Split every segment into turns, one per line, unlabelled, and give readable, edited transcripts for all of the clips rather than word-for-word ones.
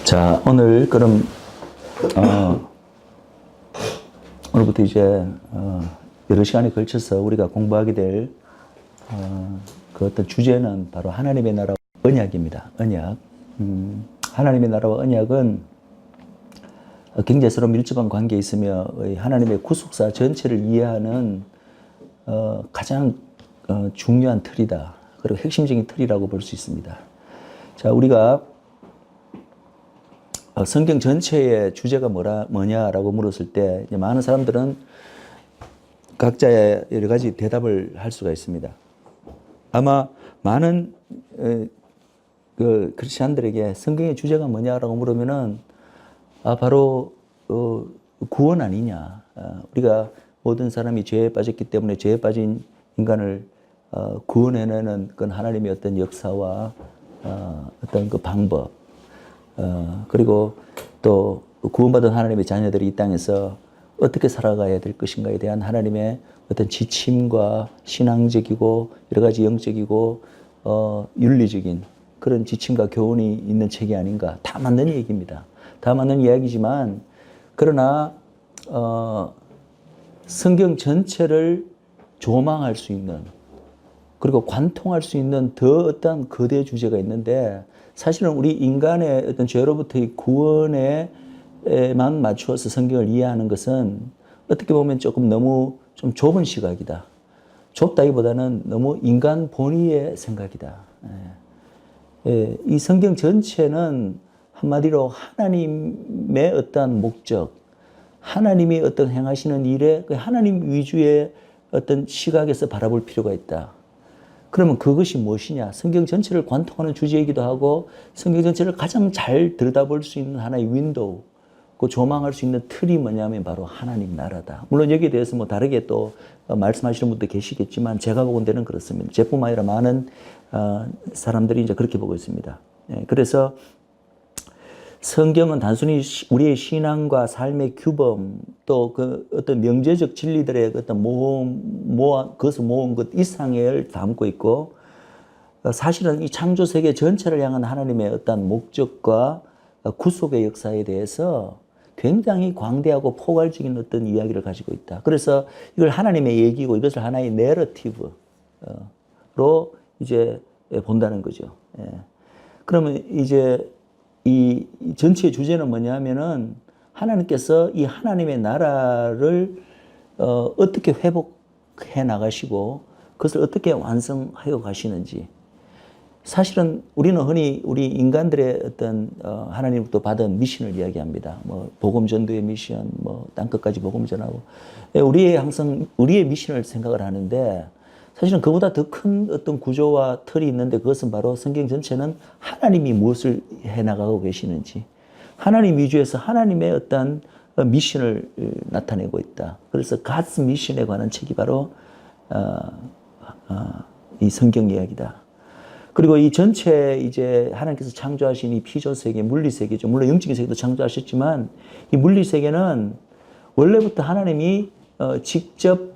자, 오늘 그럼 오늘부터 이제 여러 시간에 걸쳐서 우리가 공부하게 될 그 어떤 주제는 바로 하나님의 나라와 언약입니다. 언약. 하나님의 나라와 언약은 굉장히 서로 밀접한 관계에 있으며 하나님의 구속사 전체를 이해하는 가장 중요한 틀이다. 그리고 핵심적인 틀이라고 볼 수 있습니다. 자, 우리가 성경 전체의 주제가 뭐냐라고 물었을 때 많은 사람들은 각자의 여러 가지 대답을 할 수가 있습니다. 아마 많은 크리스찬들에게 성경의 주제가 뭐냐라고 물으면은 바로 구원 아니냐. 우리가 모든 사람이 죄에 빠졌기 때문에 죄에 빠진 인간을 구원해내는 그건 하나님의 어떤 역사와 어떤 그 방법, 그리고 또 구원받은 하나님의 자녀들이 이 땅에서 어떻게 살아가야 될 것인가에 대한 하나님의 어떤 지침과 신앙적이고 여러 가지 영적이고 윤리적인 그런 지침과 교훈이 있는 책이 아닌가. 다 맞는 얘기입니다. 다 맞는 이야기지만 그러나 성경 전체를 조망할 수 있는 그리고 관통할 수 있는 더 어떤 거대 주제가 있는데 사실은 우리 인간의 어떤 죄로부터의 구원에만 맞추어서 성경을 이해하는 것은 어떻게 보면 조금 너무 좀 좁은 시각이다. 좁다기보다는 너무 인간 본위의 생각이다. 이 성경 전체는 한마디로 하나님의 어떤 목적, 하나님이 어떤 행하시는 일에 하나님 위주의 어떤 시각에서 바라볼 필요가 있다. 그러면 그것이 무엇이냐? 성경 전체를 관통하는 주제이기도 하고 성경 전체를 가장 잘 들여다볼 수 있는 하나의 윈도우, 그 조망할 수 있는 틀이 뭐냐면 바로 하나님 나라다. 물론 여기에 대해서 뭐 다르게 또 말씀하시는 분도 계시겠지만 제가 보건 데는 그렇습니다. 저뿐만 아니라 많은 사람들이 이제 그렇게 보고 있습니다. 그래서 성경은 단순히 우리의 신앙과 삶의 규범 또 그 어떤 명제적 진리들의 어떤 그것을 모은 것 이상을 담고 있고 사실은 이 창조 세계 전체를 향한 하나님의 어떤 목적과 구속의 역사에 대해서 굉장히 광대하고 포괄적인 어떤 이야기를 가지고 있다. 그래서 이걸 하나님의 얘기고 이것을 하나의 내러티브로 이제 본다는 거죠. 그러면 이제 이 전체의 주제는 뭐냐면은 하나님께서 이 하나님의 나라를 어떻게 회복해 나가시고 그것을 어떻게 완성하여 가시는지. 사실은 우리는 흔히 우리 인간들의 어떤 하나님으로부터 받은 미션을 이야기합니다. 뭐 복음 전도의 미션, 뭐 땅끝까지 복음 전하고 항상 우리의 미션을 생각을 하는데 사실은 그보다 더 큰 어떤 구조와 틀이 있는데 그것은 바로 성경 전체는 하나님이 무엇을 해나가고 계시는지 하나님 위주에서 하나님의 어떤 미션을 나타내고 있다. 그래서 God's 미션에 관한 책이 바로 이 성경 이야기다. 그리고 이 전체 이제 하나님께서 창조하신 이 피조 세계, 물리 세계죠. 물론 영적인 세계도 창조하셨지만 이 물리 세계는 원래부터 하나님이 직접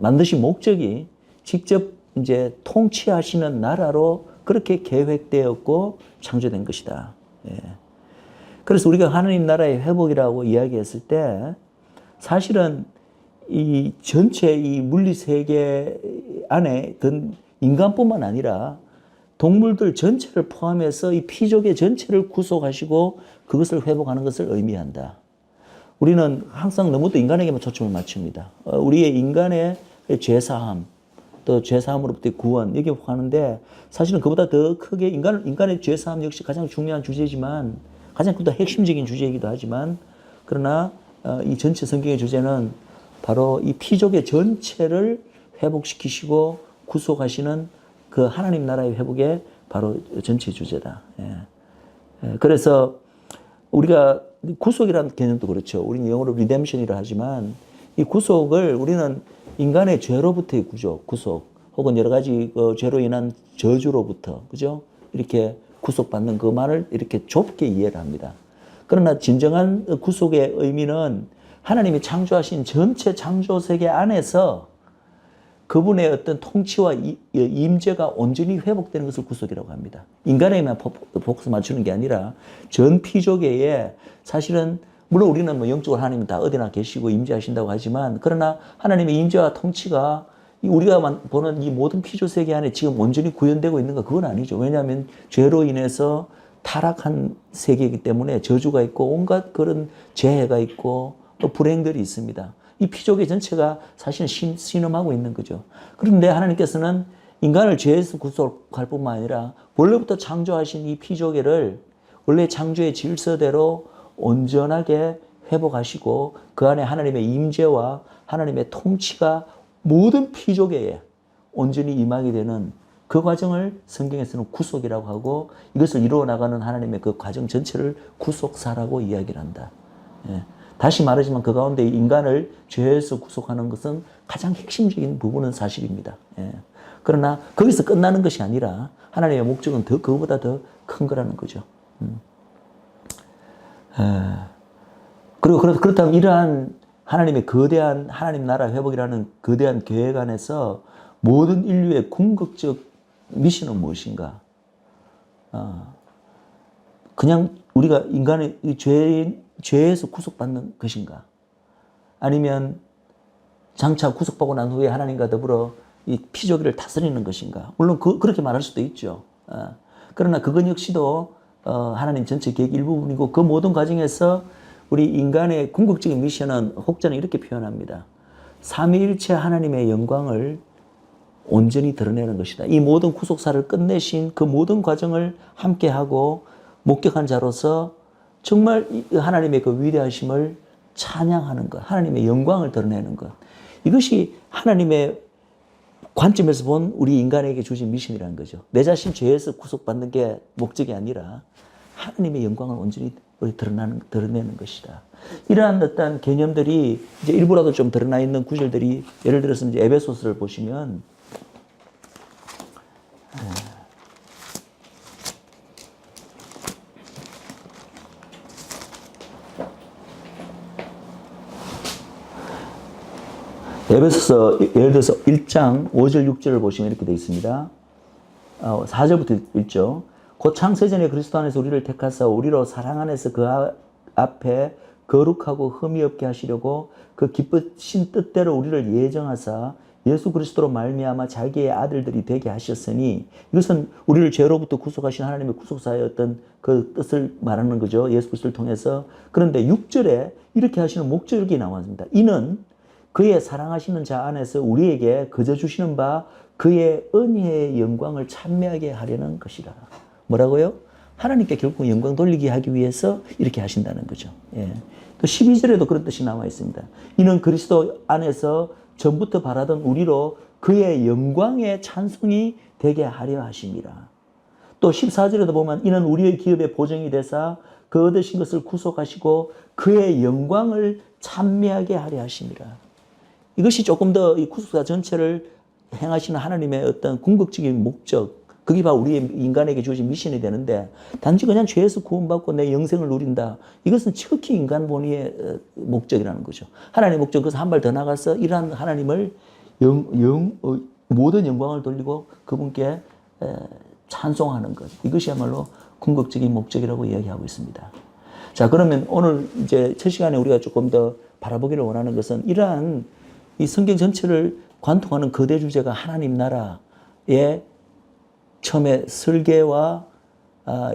만드신 목적이 직접 이제 통치하시는 나라로 그렇게 계획되었고 창조된 것이다. 그래서 우리가 하나님 나라의 회복이라고 이야기했을 때 사실은 이 전체 이 물리 세계 안에 든 인간뿐만 아니라 동물들 전체를 포함해서 이 피조계 전체를 구속하시고 그것을 회복하는 것을 의미한다. 우리는 항상 너무도 인간에게만 초점을 맞춥니다. 우리의 인간의 죄사함, 또 죄사함으로부터의 구원, 여기 하는데 사실은 그보다 더 크게 인간의 죄사함 역시 가장 중요한 주제지만 가장 또 핵심적인 주제이기도 하지만 그러나 이 전체 성경의 주제는 바로 이 피조계 전체를 회복시키시고 구속하시는 그 하나님 나라의 회복의 바로 전체 주제다. 그래서 우리가 구속이라는 개념도 그렇죠. 우리는 영어로 리뎀션이라 하지만 이 구속을 우리는 인간의 죄로부터의 구속 혹은 여러 가지 죄로 인한 저주로부터 그죠? 이렇게 구속받는 그 말을 이렇게 좁게 이해를 합니다. 그러나 진정한 구속의 의미는 하나님이 창조하신 전체 창조 세계 안에서 그분의 어떤 통치와 임재가 온전히 회복되는 것을 구속이라고 합니다. 인간에게만 포커스 맞추는 게 아니라 전 피조계에 사실은 물론 우리는 뭐 영적으로 하나님 다 어디나 계시고 임재하신다고 하지만 그러나 하나님의 임재와 통치가 우리가 보는 이 모든 피조 세계 안에 지금 온전히 구현되고 있는가 그건 아니죠. 왜냐하면 죄로 인해서 타락한 세계이기 때문에 저주가 있고 온갖 그런 재해가 있고 또 불행들이 있습니다. 이 피조계 전체가 사실은 신음하고 있는 거죠. 그런데 하나님께서는 인간을 죄에서 구속할 뿐만 아니라 원래부터 창조하신 이 피조계를 원래 창조의 질서대로 온전하게 회복하시고 그 안에 하나님의 임재와 하나님의 통치가 모든 피조계에 온전히 임하게 되는 그 과정을 성경에서는 구속이라고 하고 이것을 이루어 나가는 하나님의 그 과정 전체를 구속사라고 이야기를 한다. 예. 다시 말하지만 그 가운데 인간을 죄에서 구속하는 것은 가장 핵심적인 부분은 사실입니다. 예. 그러나 거기서 끝나는 것이 아니라 하나님의 목적은 그거보다 더 큰 거라는 거죠. 그리고 그렇다면 이러한 하나님의 거대한 하나님 나라 회복이라는 거대한 계획 안에서 모든 인류의 궁극적 미션은 무엇인가? 그냥 우리가 인간의 죄에서 구속받는 것인가? 아니면 장차 구속받고 난 후에 하나님과 더불어 이 피조기를 다스리는 것인가? 물론 그렇게 말할 수도 있죠. 그러나 그건 역시도 하나님 전체 계획 일부분이고 그 모든 과정에서 우리 인간의 궁극적인 미션은 혹자는 이렇게 표현합니다. 삼위일체 하나님의 영광을 온전히 드러내는 것이다. 이 모든 구속사를 끝내신 그 모든 과정을 함께하고 목격한 자로서 정말 하나님의 그 위대하심을 찬양하는 것, 하나님의 영광을 드러내는 것. 이것이 하나님의 관점에서 본 우리 인간에게 주신 미션이라는 거죠. 내 자신 죄에서 구속받는 게 목적이 아니라 하나님의 영광을 온전히 드러내는 것이다. 이러한 어떤 개념들이 이제 일부라도 좀 드러나 있는 구절들이 예를 들어서 이제 에베소서를 보시면 에베소서 예를 들어서 1장 5절 6절을 보시면 이렇게 되어 있습니다. 4절부터 읽죠. 곧 창세전에 그리스도 안에서 우리를 택하사 우리로 사랑 안에서 그 앞에 거룩하고 흠이 없게 하시려고 그 기쁘신 뜻대로 우리를 예정하사 예수 그리스도로 말미암아 자기의 아들들이 되게 하셨으니 이것은 우리를 죄로부터 구속하신 하나님의 구속사의 어떤 그 뜻을 말하는 거죠. 예수 그리스도를 통해서. 그런데 6절에 이렇게 하시는 목적이 나왔습니다. 이는 그의 사랑하시는 자 안에서 우리에게 거저 주시는 바 그의 은혜의 영광을 찬미하게 하려는 것이라. 뭐라고요? 하나님께 결국 영광 돌리게 하기 위해서 이렇게 하신다는 거죠. 예. 또 12절에도 그런 뜻이 나와 있습니다. 이는 그리스도 안에서 전부터 바라던 우리로 그의 영광의 찬송이 되게 하려 하심이라. 또 14절에도 보면 이는 우리의 기업의 보정이 되사 그 얻으신 것을 구속하시고 그의 영광을 찬미하게 하려 하심이라. 이것이 조금 더 이 구속사 전체를 행하시는 하나님의 어떤 궁극적인 목적, 그게 바로 우리 인간에게 주어진 미션이 되는데 단지 그냥 죄에서 구원받고 내 영생을 누린다. 이것은 지극히 인간 본의의 목적이라는 거죠. 하나님의 목적, 그래서 한 발 더 나가서 이러한 하나님을 모든 영광을 돌리고 그분께 찬송하는 것. 이것이야말로 궁극적인 목적이라고 이야기하고 있습니다. 자, 그러면 오늘 이제 첫 시간에 우리가 조금 더 바라보기를 원하는 것은 이러한 이 성경 전체를 관통하는 거대 주제가 하나님 나라의 처음에 설계와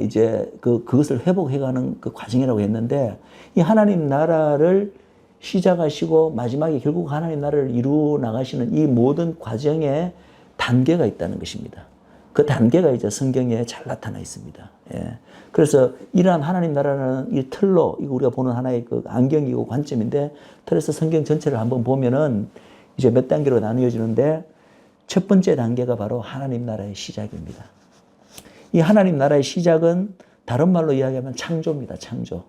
이제 그것을 회복해가는 그 과정이라고 했는데 이 하나님 나라를 시작하시고 마지막에 결국 하나님 나라를 이루어 나가시는 이 모든 과정에 단계가 있다는 것입니다. 그 단계가 이제 성경에 잘 나타나 있습니다. 예. 그래서 이러한 하나님 나라는 이 틀로, 이거 우리가 보는 하나의 그 안경이고 관점인데, 틀에서 성경 전체를 한번 보면은 이제 몇 단계로 나누어지는데, 첫 번째 단계가 바로 하나님 나라의 시작입니다. 이 하나님 나라의 시작은 다른 말로 이야기하면 창조입니다. 창조.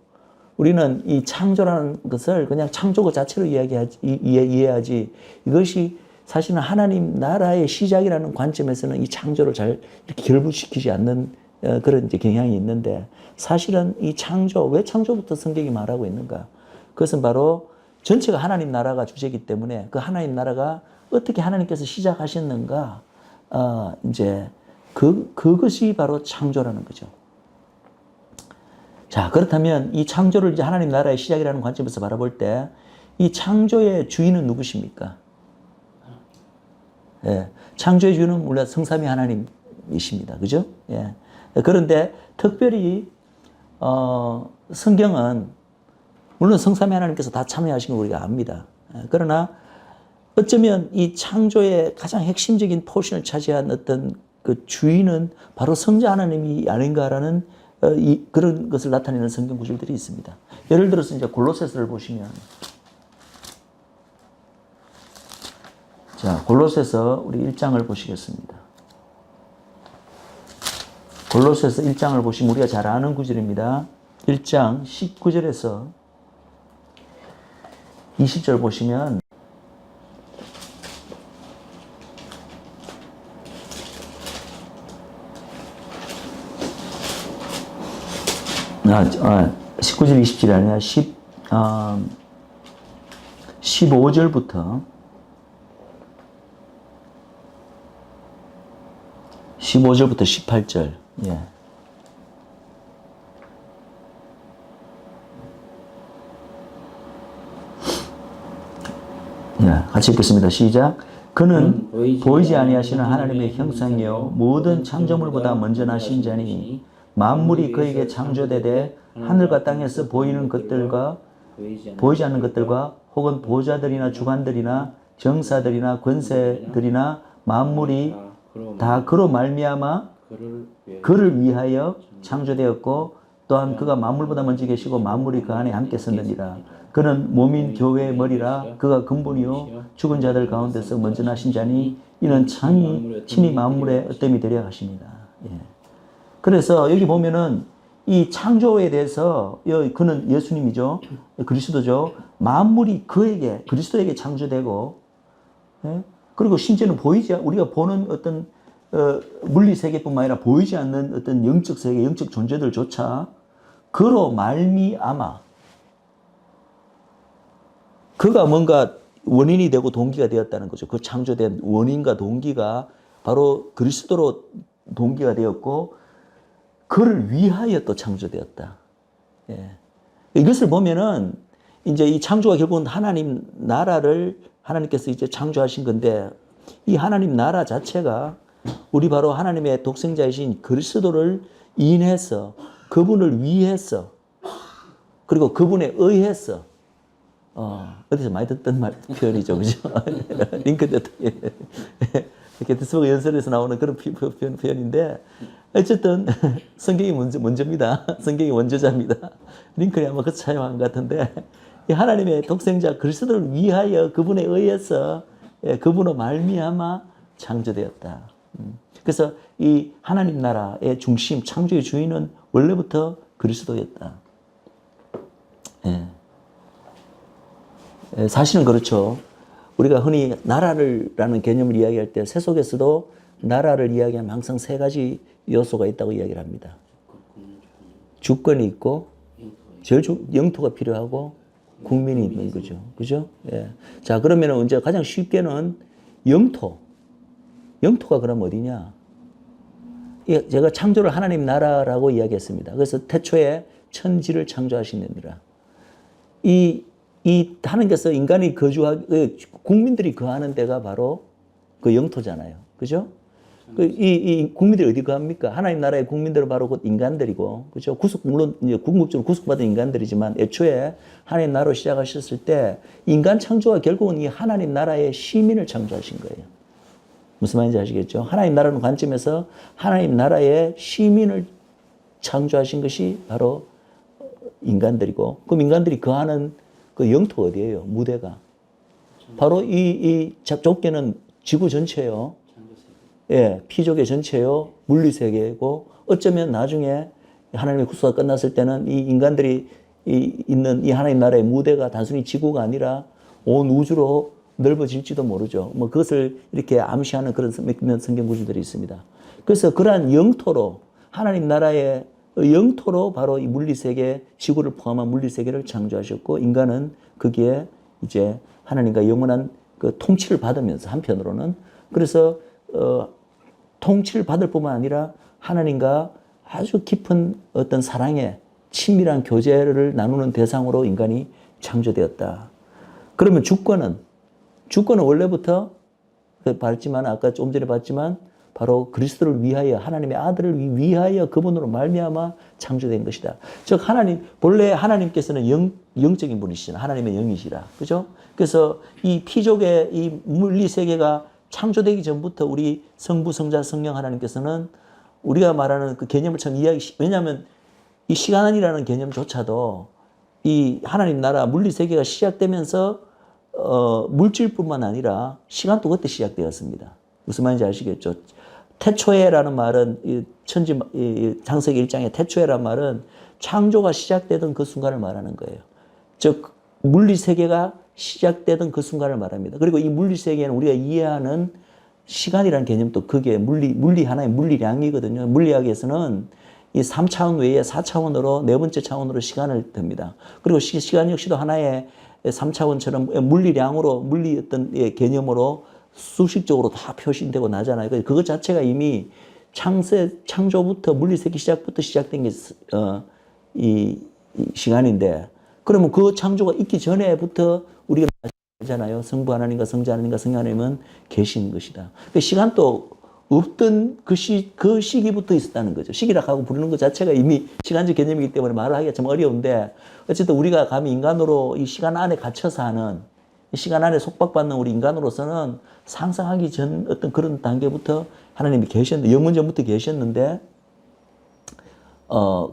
우리는 이 창조라는 것을 그냥 창조 그 자체로 이해하지, 이것이 사실은 하나님 나라의 시작이라는 관점에서는 이 창조를 잘 이렇게 결부시키지 않는 그런 이제 경향이 있는데, 사실은 이 창조, 왜 창조부터 성경이 말하고 있는가? 그것은 바로 전체가 하나님 나라가 주제이기 때문에 그 하나님 나라가 어떻게 하나님께서 시작하셨는가, 이제 그것이 바로 창조라는 거죠. 자, 그렇다면 이 창조를 이제 하나님 나라의 시작이라는 관점에서 바라볼 때 이 창조의 주인은 누구십니까? 예, 창조의 주인은 물론 성삼위 하나님이십니다. 그죠? 예. 그런데 특별히 성경은 물론 성삼위 하나님께서 다 참여하신 걸 우리가 압니다. 예, 그러나 어쩌면 이 창조의 가장 핵심적인 포션을 차지한 어떤 그 주인은 바로 성자 하나님이 아닌가라는 그런 것을 나타내는 성경 구절들이 있습니다. 예를 들어서 이제 골로새서를 보시면, 자, 골로새서 우리 1장을 보시겠습니다. 골로새서 1장을 보시면 우리가 잘 아는 구절입니다. 1장 19절에서 20절 보시면 아, 19절 20절이 아니라 15절부터 18절. 예. 예, 같이 읽겠습니다. 시작. 그는 보이지 아니하시는 하나님의 형상이요 모든 창조물보다 먼저 나신 자니 만물이 그에게 창조되되 하늘과 땅에서 보이는 것들과 보이지 않는 것들과 혹은 보좌들이나 주관들이나 정사들이나 권세들이나 만물이 다 그로 말미암아 그를 위하여 창조되었고 또한 그가 만물보다 먼저 계시고 만물이 그 안에 함께 섰느니라. 그는 몸인 교회의 머리라. 그가 근본이요 죽은 자들 가운데서 먼저 나신 자니 이는 친히 만물의 어뜸이 되려 하십니다. 예. 그래서 여기 보면은 이 창조에 대해서 그는 예수님이죠. 그리스도죠. 만물이 그에게 그리스도에게 창조되고, 예? 그리고 심지어는 우리가 보는 어떤 물리 세계뿐만 아니라 보이지 않는 어떤 영적 세계, 영적 존재들조차 그로 말미암아 그가 뭔가 원인이 되고 동기가 되었다는 거죠. 그 창조된 원인과 동기가 바로 그리스도로 동기가 되었고 그를 위하여 또 창조되었다. 예. 이것을 보면은 이제 이 창조가 결국은 하나님 나라를 하나님께서 이제 창조하신 건데 이 하나님 나라 자체가 우리 바로 하나님의 독생자이신 그리스도를 인해서 그분을 위해서 그리고 그분에 의해서 어디서 많이 듣던 표현이죠. 그죠? 링컨 대통령. 게티스버그 연설에서 나오는 그런 표현인데 어쨌든 성경이 먼저입니다. 성경이 원조자입니다. 링컨이 아마 그것을 사용한 것 같은데 이 하나님의 독생자 그리스도를 위하여 그분에 의해서 그분으로 말미암아 창조되었다. 그래서 이 하나님 나라의 중심, 창조의 주인은 원래부터 그리스도였다. 예. 사실은 그렇죠. 우리가 흔히 나라라는 개념을 이야기할 때 세속에서도 나라를 이야기하면 항상 세 가지 요소가 있다고 이야기를 합니다. 주권이 있고, 영토가 필요하고, 국민이 있는 거죠. 그죠? 예. 자, 그러면 이제 가장 쉽게는 영토가 그럼 어디냐? 제가 창조를 하나님 나라라고 이야기했습니다. 그래서 태초에 천지를 창조하시느니라. 이 하나님께서 인간이 국민들이 거하는 데가 바로 그 영토잖아요. 그죠? 이 국민들이 어디 거합니까? 하나님 나라의 국민들은 바로 곧 인간들이고, 그죠? 물론 이제 궁극적으로 구속받은 인간들이지만 애초에 하나님 나라로 시작하셨을 때 인간 창조가 결국은 이 하나님 나라의 시민을 창조하신 거예요. 무슨 말인지 아시겠죠? 하나님 나라는 관점에서 하나님 나라의 시민을 창조하신 것이 바로 인간들이고, 그럼 인간들이 거하는 그 영토가 어디예요? 무대가. 바로 이 좁게는 지구 전체요. 예, 피조계 전체요. 물리세계고, 어쩌면 나중에 하나님의 구속가 끝났을 때는 이 인간들이 있는 이 하나님 나라의 무대가 단순히 지구가 아니라 온 우주로 넓어질지도 모르죠. 뭐 그것을 이렇게 암시하는 그런 성경 구절들이 있습니다. 그래서 그러한 영토로, 하나님 나라의 영토로 바로 이 물리세계, 지구를 포함한 물리세계를 창조하셨고, 인간은 거기에 이제 하나님과 영원한 그 통치를 받으면서 한편으로는 그래서 통치를 받을 뿐만 아니라 하나님과 아주 깊은 어떤 사랑의 친밀한 교제를 나누는 대상으로 인간이 창조되었다. 그러면 주권은 원래부터 봤지만 아까 좀 전에 봤지만 바로 그리스도를 위하여 하나님의 아들을 위하여 그분으로 말미암아 창조된 것이다. 즉 본래 하나님께서는 영적인 분이시잖아요. 하나님의 영이시라. 그죠? 그래서 이 피족의 이 물리 세계가 창조되기 전부터 우리 성부, 성자, 성령 하나님께서는 우리가 말하는 그 개념을 참 왜냐하면 이 시간이라는 개념조차도 이 하나님 나라 물리 세계가 시작되면서 물질뿐만 아니라 시간도 그때 시작되었습니다. 무슨 말인지 아시겠죠? 태초에라는 말은 창세기 1장의 태초에라는 말은 창조가 시작되던 그 순간을 말하는 거예요. 즉 물리 세계가 시작되던 그 순간을 말합니다. 그리고 이 물리 세계는 우리가 이해하는 시간이라는 개념도 그게 물리 하나의 물리량이거든요. 물리학에서는 이 3차원 외에 4차원으로 네 번째 차원으로 시간을 듭니다. 그리고 시간 역시도 하나의 3차원처럼 물리량으로 물리 어떤 개념으로 수식적으로 다 표시되고 나잖아요. 그것 자체가 이미 창조부터 물리세계 시작부터 시작된 게 이 시간인데 그러면 그 창조가 있기 전에부터 우리가 알잖아요. 성부 하나님과 성자 하나님과 성령 하나님은 계신 것이다. 시간도 없던 그 시기부터 있었다는 거죠. 시기라고 부르는 것 자체가 이미 시간적 개념이기 때문에 말을 하기가 좀 어려운데 어쨌든 우리가 감히 인간으로 이 시간 안에 갇혀서 하는 시간 안에 속박받는 우리 인간으로서는 상상하기 전 어떤 그런 단계부터 하나님이 계셨는데 영원전부터 계셨는데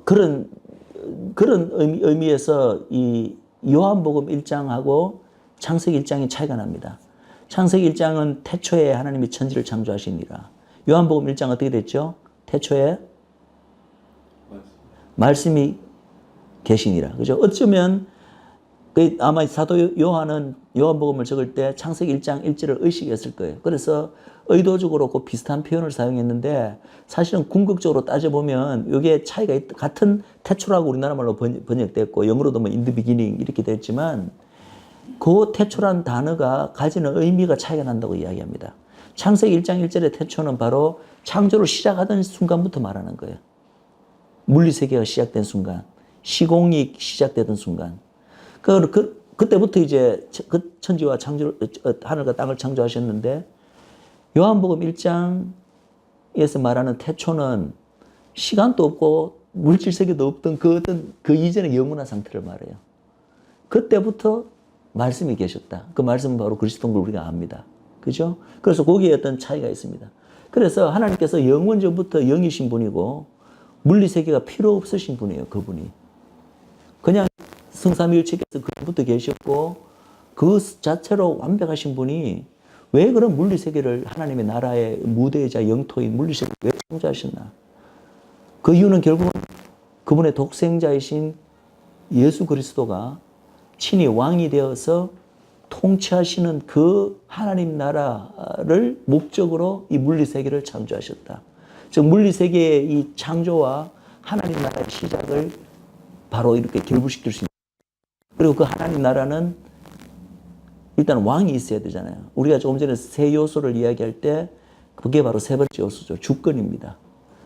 그런 의미에서 이 요한복음 1장하고 창세기 1장이 차이가 납니다. 창세기 1장은 태초에 하나님이 천지를 창조하시니라. 요한복음 1장 어떻게 됐죠? 태초에 말씀이 계시니라. 그죠? 어쩌면 아마 사도 요한은 요한복음을 적을 때 창세기 1장 1절을 의식했을 거예요. 그래서 의도적으로 그 비슷한 표현을 사용했는데 사실은 궁극적으로 따져보면 이게 차이가 같은 태초라고 우리나라 말로 번역됐고 영어로도 뭐 in the beginning 이렇게 됐지만 그 태초란 단어가 가지는 의미가 차이가 난다고 이야기합니다. 창세기 1장 1절의 태초는 바로 창조를 시작하던 순간부터 말하는 거예요. 물리세계가 시작된 순간, 시공이 시작되던 순간. 그때부터 이제 천지와 하늘과 땅을 창조하셨는데 요한복음 1장에서 말하는 태초는 시간도 없고 물질세계도 없던 그 이전의 영원한 상태를 말해요. 그때부터 말씀이 계셨다. 그 말씀은 바로 그리스도인 걸 우리가 압니다. 그죠? 그래서 거기에 어떤 차이가 있습니다. 그래서 하나님께서 영원전부터 영이신 분이고 물리세계가 필요 없으신 분이에요. 그분이. 그냥 성삼위일체께서 그분부터 계셨고 그 자체로 완벽하신 분이 왜 그런 물리세계를 하나님의 나라의 무대이자 영토인 물리세계를 왜 창조하셨나? 그 이유는 결국은 그분의 독생자이신 예수 그리스도가 친히 왕이 되어서 통치하시는 그 하나님 나라를 목적으로 이 물리세계를 창조하셨다. 즉 물리세계의 이 창조와 하나님 나라의 시작을 바로 이렇게 결부시킬 수 있는. 그리고 그 하나님 나라는 일단 왕이 있어야 되잖아요. 우리가 조금 전에 세 요소를 이야기할 때 그게 바로 세 번째 요소죠. 주권입니다.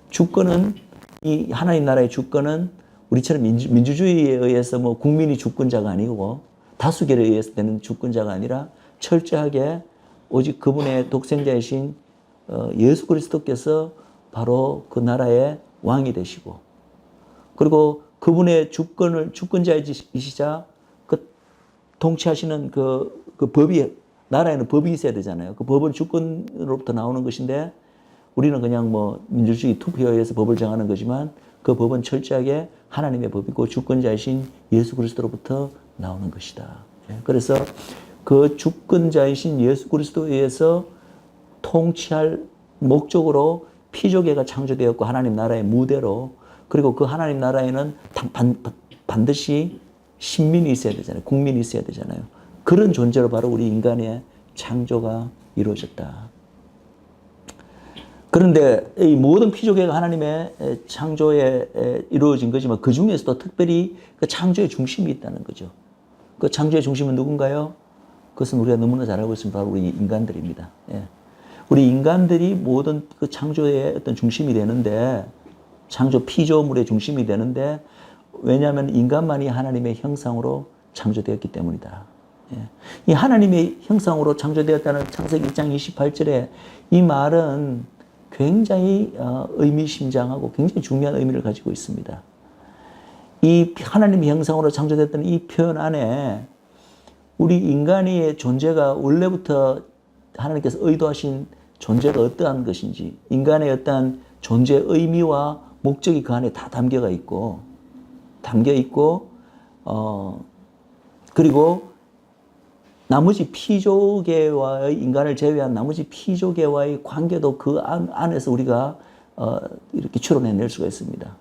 주권은 이 하나님 나라의 주권은 우리처럼 민주주의에 의해서 뭐 국민이 주권자가 아니고 다수결에 의해서 되는 주권자가 아니라 철저하게 오직 그분의 독생자이신 예수 그리스도께서 바로 그 나라의 왕이 되시고 그리고 그분의 주권자이시자 그 통치하시는 그 법이 나라에는 법이 있어야 되잖아요. 그 법은 주권으로부터 나오는 것인데 우리는 그냥 뭐 민주주의 투표에 의해서 법을 정하는 거지만 그 법은 철저하게 하나님의 법이고 주권자이신 예수 그리스도로부터 나오는 것이다. 그래서 그 주권자이신 예수 그리스도에 의해서 통치할 목적으로 피조계가 창조되었고 하나님 나라의 무대로 그리고 그 하나님 나라에는 반드시 신민이 있어야 되잖아요. 국민이 있어야 되잖아요. 그런 존재로 바로 우리 인간의 창조가 이루어졌다. 그런데 이 모든 피조계가 하나님의 창조에 이루어진 거지만 그 중에서도 특별히 그 창조의 중심이 있다는 거죠. 그 창조의 중심은 누군가요? 그것은 우리가 너무나 잘 알고 있으면 바로 우리 인간들입니다. 예. 우리 인간들이 모든 그 창조의 어떤 중심이 되는데, 창조 피조물의 중심이 되는데, 왜냐하면 인간만이 하나님의 형상으로 창조되었기 때문이다. 예. 이 하나님의 형상으로 창조되었다는 창세기 1장 28절에 이 말은 굉장히 의미심장하고 굉장히 중요한 의미를 가지고 있습니다. 이 하나님의 형상으로 창조됐다는 이 표현 안에 우리 인간의 존재가 원래부터 하나님께서 의도하신 존재가 어떠한 것인지, 인간의 어떠한 존재의 의미와 목적이 그 안에 다 담겨 있고, 그리고 나머지 피조계와의, 인간을 제외한 나머지 피조계와의 관계도 그 안에서 우리가 이렇게 추론해낼 수가 있습니다.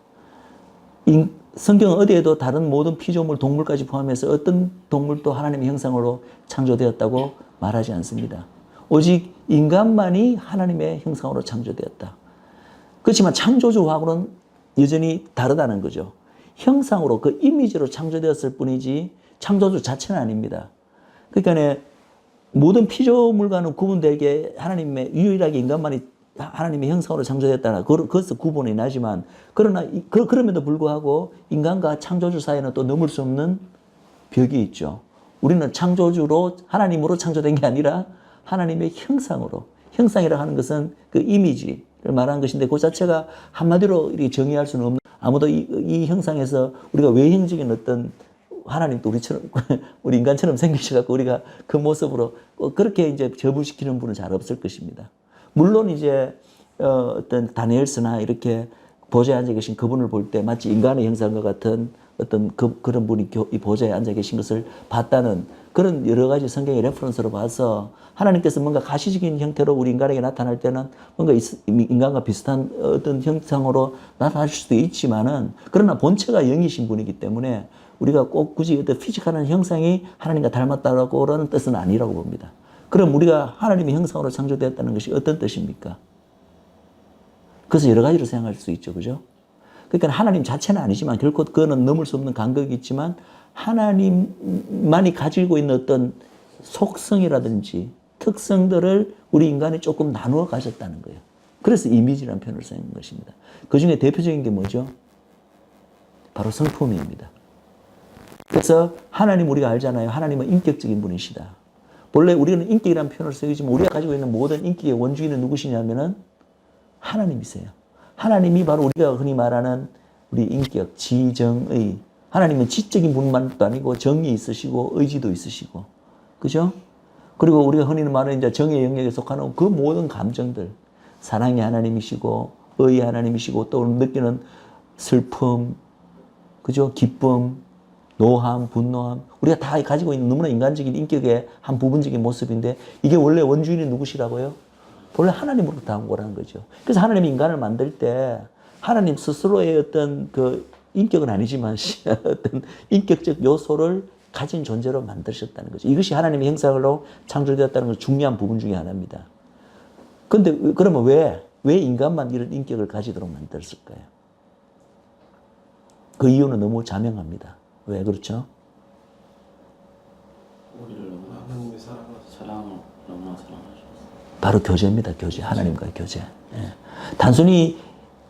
성경은 어디에도 다른 모든 피조물, 동물까지 포함해서 어떤 동물도 하나님의 형상으로 창조되었다고 말하지 않습니다. 오직 인간만이 하나님의 형상으로 창조되었다. 그렇지만 창조주하고는 여전히 다르다는 거죠. 형상으로, 그 이미지로 창조되었을 뿐이지 창조주 자체는 아닙니다. 그러니까 모든 피조물과는 구분되게 하나님의, 유일하게 인간만이 하나님의 형상으로 창조됐다나 그것은 구분이 나지만, 그러나 그럼에도 불구하고 인간과 창조주 사이에는 또 넘을 수 없는 벽이 있죠. 우리는 창조주로, 하나님으로 창조된 게 아니라 하나님의 형상으로, 형상이라고 하는 것은 그 이미지를 말하는 것인데, 그 자체가 한마디로 이렇게 정의할 수는 없는, 아무도 이 형상에서 우리가 외형적인 어떤, 하나님도 우리처럼, 우리 인간처럼 생기셔갖고 우리가 그 모습으로 그렇게 이제 저불시키는 분은 잘 없을 것입니다. 물론 이제 어떤 다니엘서나 이렇게 보좌에 앉아 계신 그분을 볼 때 마치 인간의 형상과 같은 어떤 그런 분이 이 보좌에 앉아 계신 것을 봤다는 그런 여러 가지 성경의 레퍼런스로 봐서, 하나님께서 뭔가 가시적인 형태로 우리 인간에게 나타날 때는 뭔가 인간과 비슷한 어떤 형상으로 나타나실 수도 있지만은, 그러나 본체가 영이신 분이기 때문에 우리가 꼭 굳이 어떤 피지컬한 형상이 하나님과 닮았다고 그러는 뜻은 아니라고 봅니다. 그럼 우리가 하나님의 형상으로 창조되었다는 것이 어떤 뜻입니까? 그래서 여러 가지로 생각할 수 있죠. 그죠? 그러니까 하나님 자체는 아니지만 결코 그거는 넘을 수 없는 간격이 있지만, 하나님만이 가지고 있는 어떤 속성이라든지 특성들을 우리 인간이 조금 나누어 가졌다는 거예요. 그래서 이미지라는 표현을 쓰는 것입니다. 그 중에 대표적인 게 뭐죠? 바로 성품입니다. 그래서 하나님 우리가 알잖아요. 하나님은 인격적인 분이시다. 본래 우리는 인격이라는 표현을 쓰지만 우리가 가지고 있는 모든 인격의 원주인은 누구시냐면은 하나님이세요. 하나님이 바로 우리가 흔히 말하는 우리 인격, 지정의. 하나님은 지적인 분만도 아니고 정이 있으시고 의지도 있으시고, 그죠? 그리고 우리가 흔히 말하는 이제 정의 영역에 속하는 그 모든 감정들, 사랑의 하나님이시고 의의 하나님이시고, 또 느끼는 슬픔, 그죠? 기쁨, 노함, 분노함, 우리가 다 가지고 있는 너무나 인간적인 인격의 한 부분적인 모습인데, 이게 원래 원주인이 누구시라고요? 원래 하나님으로부터 온 거라는 거죠. 그래서 하나님이 인간을 만들 때 하나님 스스로의 어떤 그 인격은 아니지만 어떤 인격적 요소를 가진 존재로 만드셨다는 거죠. 이것이 하나님의 형상으로 창조되었다는 건 중요한 부분 중에 하나입니다. 근데 그러면 왜 인간만 이런 인격을 가지도록 만들었을까요? 그 이유는 너무 자명합니다. 왜 그렇죠?
우리를 너무나 하나님의 사랑을 너무나 사랑하셨어요.
바로 교제입니다. 교제. 하나님과의 교제. 예. 단순히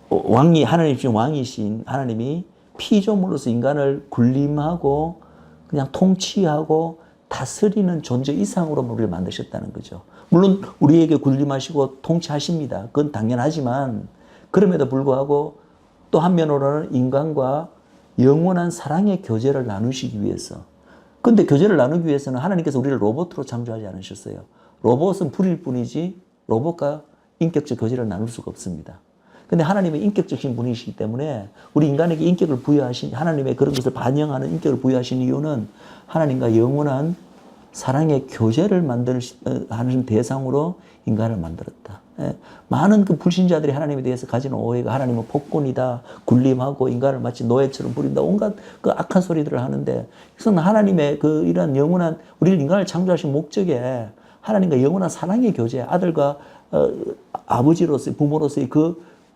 왕이, 하나님이신 왕이신 하나님이 피조물로서 인간을 군림하고 그냥 통치하고 다스리는 존재 이상으로 우리를 만드셨다는 거죠. 물론 우리에게 군림하시고 통치하십니다. 그건 당연하지만, 그럼에도 불구하고 또 한면으로는 인간과 영원한 사랑의 교제를 나누시기 위해서. 근데 교제를 나누기 위해서는 하나님께서 우리를 로봇으로 창조하지 않으셨어요. 로봇은 불일 뿐이지 로봇과 인격적 교제를 나눌 수가 없습니다. 근데 하나님은 인격적인 분이시기 때문에 우리 인간에게 인격을 부여하신, 하나님의 그런 것을 반영하는 인격을 부여하신 이유는 하나님과 영원한 사랑의 교제를 하는 대상으로 인간을 만들었다. 많은 그 불신자들이 하나님에 대해서 가지는 오해가, 하나님은 폭군이다, 군림하고 인간을 마치 노예처럼 부린다, 온갖 그 악한 소리들을 하는데, 그래서 하나님의 그 이런 영원한, 우리를 인간을 창조하신 목적에 하나님과 영원한 사랑의 교제, 아들과 아버지로서의, 부모로서의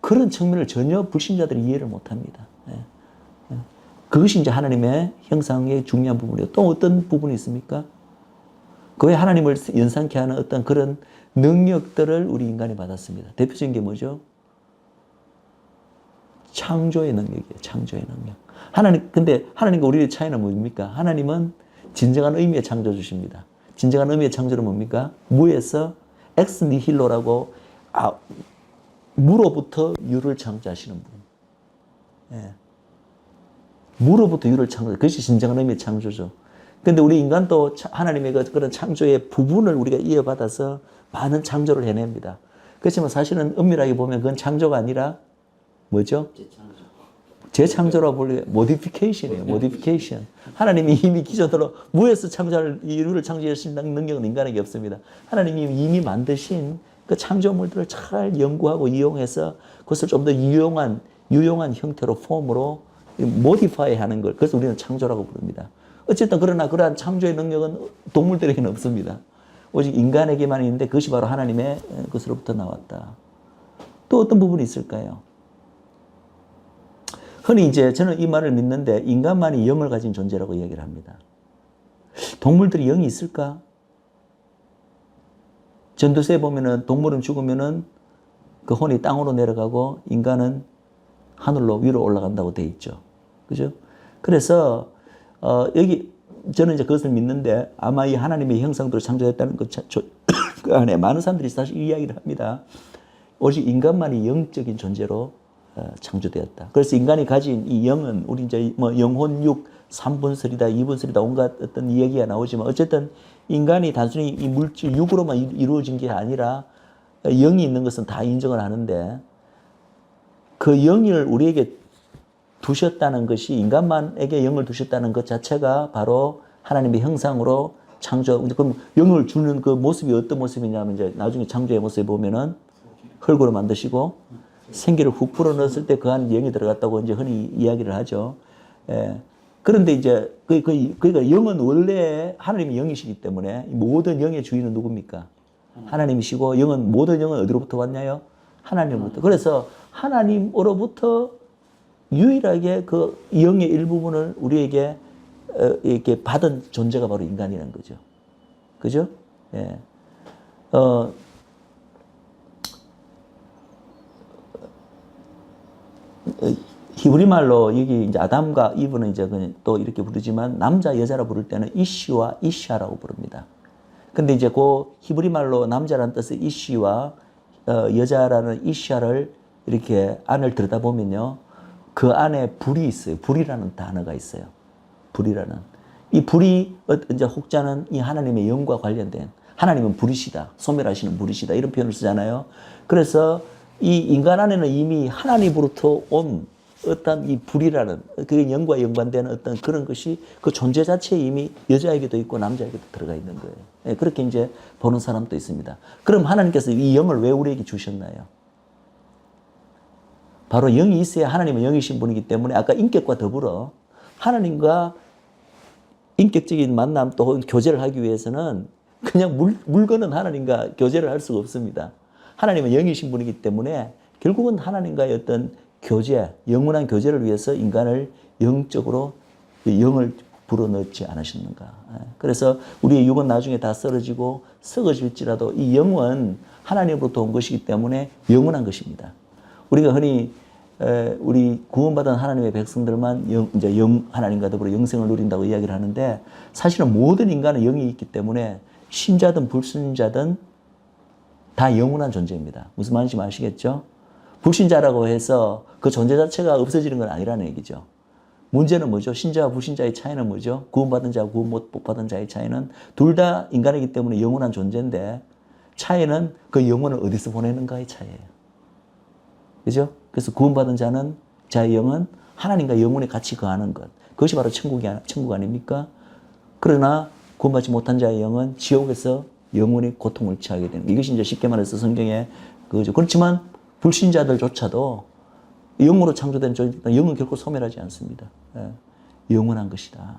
그런 측면을 전혀 불신자들이 이해를 못합니다. 그것이 이제 하나님의 형상의 중요한 부분이에요. 또 어떤 부분이 있습니까? 그 하나님을 연상케 하는 어떤 그런 능력들을 우리 인간이 받았습니다. 대표적인 게 뭐죠? 창조의 능력이에요. 창조의 능력. 근데 하나님과 우리의 차이는 뭡니까? 하나님은 진정한 의미의 창조 주십니다. 진정한 의미의 창조는 뭡니까? 무에서 엑스 니힐로라고 무로부터 유를 창조하시는 분. 예. 무로부터 유를 창조. 그것이 진정한 의미의 창조죠. 근데 우리 인간도 하나님의 그런 창조의 부분을 우리가 이어받아서 많은 창조를 해냅니다. 그렇지만 사실은 엄밀하게 보면 그건 창조가 아니라 뭐죠? 재창조라고 불려요. 모디피케이션이에요. 모디피케이션. 하나님이 이미 기존으로 무에서 창조할 인류를 창조하신 능력은 인간에게 없습니다. 하나님이 이미 만드신 그 창조물들을 잘 연구하고 이용해서 그것을 좀 더 유용한 형태로 폼으로 모디파이 하는 걸. 그래서 우리는 창조라고 부릅니다. 어쨌든 그러나 그러한 창조의 능력은 동물들에게는 없습니다. 오직 인간에게만 있는데 그것이 바로 하나님의 것으로부터 나왔다. 또 어떤 부분이 있을까요? 흔히 이제 저는 이 말을 믿는데 인간만이 영을 가진 존재라고 이야기를 합니다. 동물들이 영이 있을까? 전도서에 보면은 동물은 죽으면은 그 혼이 땅으로 내려가고 인간은 하늘로 위로 올라간다고 되어 있죠. 그죠? 그래서 여기 저는 이제 그것을 믿는데 아마 이 하나님의 형상대로 창조됐다는 그 안에 많은 사람들이 사실 이 이야기를 합니다. 오직 인간만이 영적인 존재로 창조되었다. 그래서 인간이 가진 이 영은 우리 이제 뭐 영혼육 3분설이다, 2분설이다 온갖 어떤 이야기가 나오지만 어쨌든 인간이 단순히 이 물질 육으로만 이루어진 게 아니라 영이 있는 것은 다 인정을 하는데 그 영을 우리에게 두셨다는 것이 인간만에게 영을 두셨다는 것 자체가 바로 하나님의 형상으로 창조. 그럼 영을 주는 그 모습이 어떤 모습이냐면 이제 나중에 창조의 모습에 보면은 흙으로 만드시고 생기를 훅 불어넣었을 때 그 안에 영이 들어갔다고 이제 흔히 이야기를 하죠. 예. 그런데 이제 그러니까 영은 원래 하나님의 영이시기 때문에 모든 영의 주인은 누굽니까? 하나님이시고 모든 영은 어디로부터 왔냐요? 하나님으로부터. 그래서 하나님으로부터 유일하게 그 영의 일부분을 우리에게 이렇게 받은 존재가 바로 인간이라는 거죠. 그죠? 예. 히브리 말로 여기 이제 아담과 이브는 이제 또 이렇게 부르지만 남자 여자라 부를 때는 이시와 이샤라고 부릅니다. 근데 이제 그 히브리 말로 남자라는 뜻의 이시와 여자라는 이샤를 이렇게 안을 들여다보면요. 그 안에 불이 있어요. 불이라는 단어가 있어요. 불이라는. 이 불이 이제 혹자는 이 하나님의 영과 관련된 하나님은 불이시다. 소멸하시는 불이시다. 이런 표현을 쓰잖아요. 그래서 이 인간 안에는 이미 하나님으로부터 온 어떤 이 불이라는 그 영과 연관되는 어떤 그런 것이 그 존재 자체에 이미 여자에게도 있고 남자에게도 들어가 있는 거예요. 예, 그렇게 이제 보는 사람도 있습니다. 그럼 하나님께서 이 영을 왜 우리에게 주셨나요? 바로 영이 있어야 하나님은 영이신 분이기 때문에 아까 인격과 더불어 하나님과 인격적인 만남 또 교제를 하기 위해서는 그냥 물건은 하나님과 교제를 할 수가 없습니다. 하나님은 영이신 분이기 때문에 결국은 하나님과의 어떤 교제, 영원한 교제를 위해서 인간을 영적으로 영을 불어넣지 않으셨는가. 그래서 우리의 육은 나중에 다 쓰러지고 썩어질지라도 이 영은 하나님으로부터 온 것이기 때문에 영원한 것입니다. 우리가 흔히 우리 구원받은 하나님의 백성들만 이제 하나님과 더불어 영생을 누린다고 이야기를 하는데 사실은 모든 인간은 영이 있기 때문에 신자든 불신자든 다 영원한 존재입니다. 무슨 말인지 아시겠죠? 불신자라고 해서 그 존재 자체가 없어지는 건 아니라는 얘기죠. 문제는 뭐죠? 신자와 불신자의 차이는 뭐죠? 구원받은 자와 구원 못 받은 자의 차이는 둘 다 인간이기 때문에 영원한 존재인데 차이는 그 영혼을 어디서 보내는가의 차이예요. 그죠? 그래서 구원받은 자의 영은 하나님과 영원히 같이 거하는 것. 그것이 바로 천국 아닙니까? 그러나 구원받지 못한 자의 영은 지옥에서 영원히 고통을 취하게 되는 것. 이것이 이제 쉽게 말해서 성경에 그거죠. 그렇지만 불신자들조차도 영으로 창조된 영은 결코 소멸하지 않습니다. 영원한 것이다.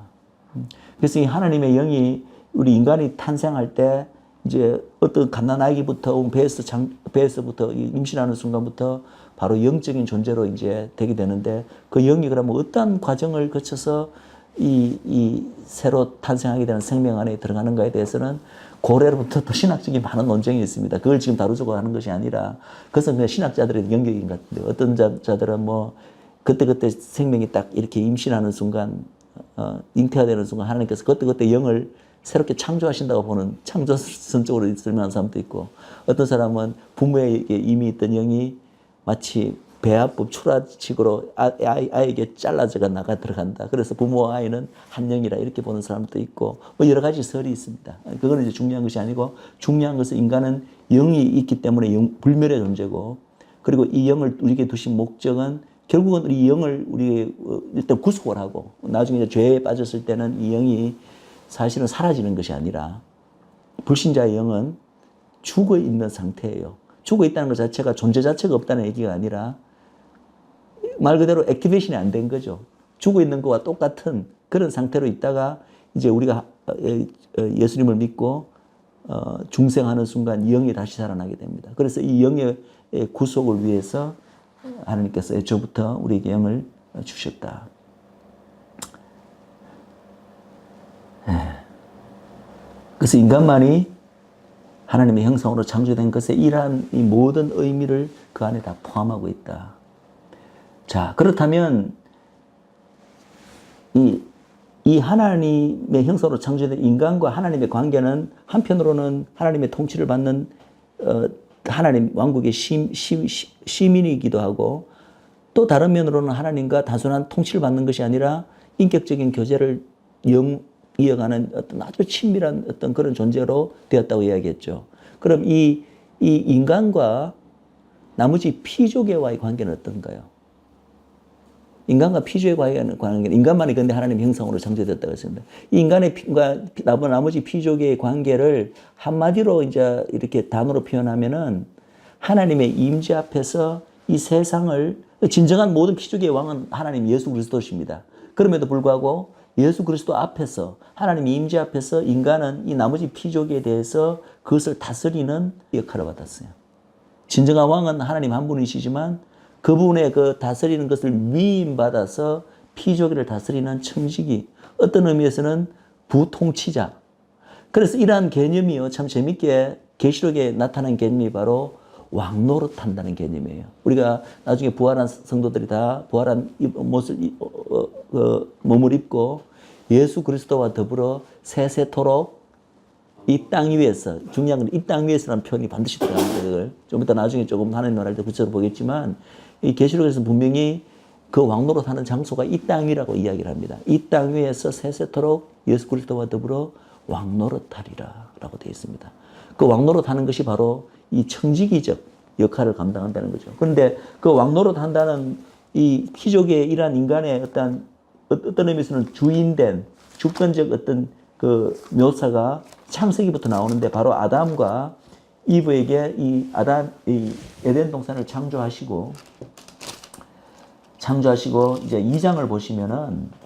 그래서 이 하나님의 영이 우리 인간이 탄생할 때 이제 어떤 갓난아기부터 배에서부터 임신하는 순간부터 바로 영적인 존재로 이제 되게 되는데 그 영이 그러면 어떤 과정을 거쳐서 이 새로 탄생하게 되는 생명 안에 들어가는가에 대해서는 고래로부터 또 신학적인 많은 논쟁이 있습니다. 그걸 지금 다루자고 하는 것이 아니라 그것은 그냥 신학자들의 영역인 것 같은데 어떤 자들은 뭐 그때그때 생명이 딱 이렇게 임신하는 순간 잉태가 되는 순간 하나님께서 그때그때 영을 새롭게 창조하신다고 보는 창조선적으로 설명하는 사람도 있고 어떤 사람은 부모에게 이미 있던 영이 마치 배아법 출하식으로 아이에게 잘라져가 나가 들어간다. 그래서 부모와 아이는 한 영이라 이렇게 보는 사람도 있고 뭐 여러 가지 설이 있습니다. 그거는 이제 중요한 것이 아니고 중요한 것은 인간은 영이 있기 때문에 불멸의 존재고 그리고 이 영을 우리에게 두신 목적은 결국은 이 영을 우리 일단 구속을 하고 나중에 이제 죄에 빠졌을 때는 이 영이 사실은 사라지는 것이 아니라 불신자의 영은 죽어 있는 상태예요. 죽어 있다는 것 자체가 존재 자체가 없다는 얘기가 아니라 말 그대로 액티베이션이 안 된 거죠. 죽어 있는 것과 똑같은 그런 상태로 있다가 이제 우리가 예수님을 믿고 중생하는 순간 영이 다시 살아나게 됩니다. 그래서 이 영의 구속을 위해서 하나님께서 애초부터 우리에게 영을 주셨다. 그래서 인간만이 하나님의 형상으로 창조된 것에 이러한 이 모든 의미를 그 안에 다 포함하고 있다. 자, 그렇다면 이 하나님의 형상으로 창조된 인간과 하나님의 관계는 한편으로는 하나님의 통치를 받는 하나님 왕국의 시민이기도 하고 또 다른 면으로는 하나님과 단순한 통치를 받는 것이 아니라 인격적인 교제를 이어가는 어떤 아주 친밀한 어떤 그런 존재로 되었다고 이야기했죠. 그럼 이 인간과 나머지 피조계와의 관계는 어떤가요? 인간과 피조의 관계는 인간만이 근데 하나님의 형상으로 창조됐다고 했습니다. 이 인간의 나머지 피조계의 관계를 한마디로 이제 이렇게 단어로 표현하면은 하나님의 임재 앞에서 이 세상을 진정한 모든 피조계의 왕은 하나님 예수 그리스도십니다. 그럼에도 불구하고 예수 그리스도 앞에서 하나님 임재 앞에서 인간은 이 나머지 피조계에 대해서 그것을 다스리는 역할을 받았어요. 진정한 왕은 하나님 한 분이시지만 그분의 그 다스리는 것을 위임받아서 피조계를 다스리는 청지기, 어떤 의미에서는 부통치자. 그래서 이러한 개념이요, 참 재밌게 계시록에 나타난 개념이 바로 왕노릇한다는 개념이에요. 우리가 나중에 부활한 성도들이 다 부활한 몸을 입고 예수 그리스도와 더불어 세세토록 이 땅 위에서, 중요한 건 이 땅 위에서라는 표현이 반드시 들어갑니다. 좀 이따 나중에 조금 하나님 나라할 때 구체적으로 보겠지만 이 계시록에서 분명히 그 왕노릇하는 장소가 이 땅 위라고 이야기를 합니다. 이 땅 위에서 세세토록 예수 그리스도와 더불어 왕노릇하리라 라고 되어 있습니다. 그 왕노릇하는 것이 바로 이 청지기적 역할을 감당한다는 거죠. 그런데 그 왕노릇한다는 이 피조계의 이러한 인간의 어떤 의미에서는 주인된 주권적 어떤 그 묘사가 창세기부터 나오는데 바로 아담과 이브에게 이 에덴 동산을 창조하시고 이제 2장을 보시면은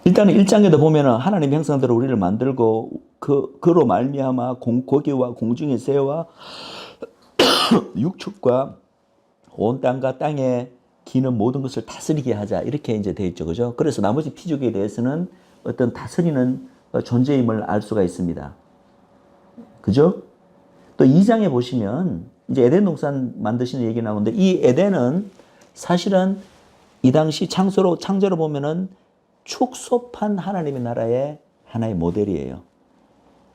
일단은 1장에도 보면은 하나님 형상대로 우리를 만들고 그로 말미암아 고기와 공중의 새와 육축과 온 땅과 땅에 기는 모든 것을 다스리게 하자 이렇게 이제 되어 있죠, 그죠? 그래서 나머지 피조계에 대해서는 어떤 다스리는 존재임을 알 수가 있습니다, 그죠? 또 2장에 보시면 이제 에덴 동산 만드시는 얘기 나오는데 이 에덴은 사실은 이 당시 창조로 보면은 축소판 하나님의 나라의 하나의 모델이에요.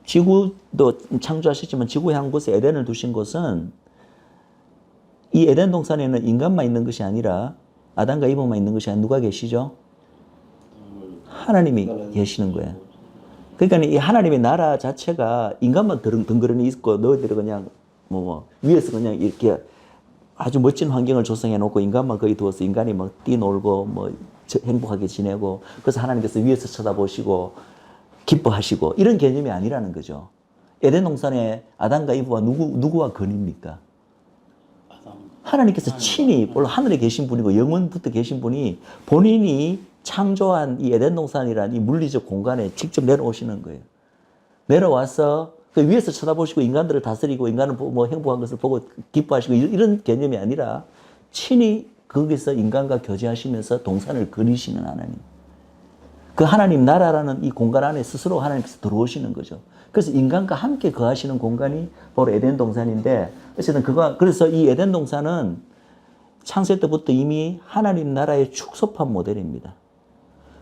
지구도 창조하셨지만 지구의 한 곳에 에덴을 두신 것은 이 에덴 동산에는 인간만 있는 것이 아니라 아담과 이브만 있는 것이 아니라 누가 계시죠? 하나님이 계시는 거예요. 그러니까 이 하나님의 나라 자체가 인간만 덩그러니 있고 너희들이 그냥 위에서 그냥 이렇게 아주 멋진 환경을 조성해 놓고 인간만 거기 두어서 인간이 막 뛰놀고 행복하게 지내고 그래서 하나님께서 위에서 쳐다보시고 기뻐하시고 이런 개념이 아니라는 거죠. 에덴 동산에 아담과 이브와 누구와 건입니까? 하나님께서 친히 물론 하늘에 계신 분이고 영원부터 계신 분이 본인이 창조한 이 에덴 동산이라는 이 물리적 공간에 직접 내려오시는 거예요. 내려와서 그 위에서 쳐다보시고 인간들을 다스리고 인간을 뭐 행복한 것을 보고 기뻐하시고 이런 개념이 아니라 친히 거기서 인간과 교제하시면서 동산을 그리시는 하나님. 그 하나님 나라라는 이 공간 안에 스스로 하나님께서 들어오시는 거죠. 그래서 인간과 함께 거하시는 공간이 바로 에덴 동산인데 어쨌든 그래서 이 에덴 동산은 창세 때부터 이미 하나님 나라의 축소판 모델입니다.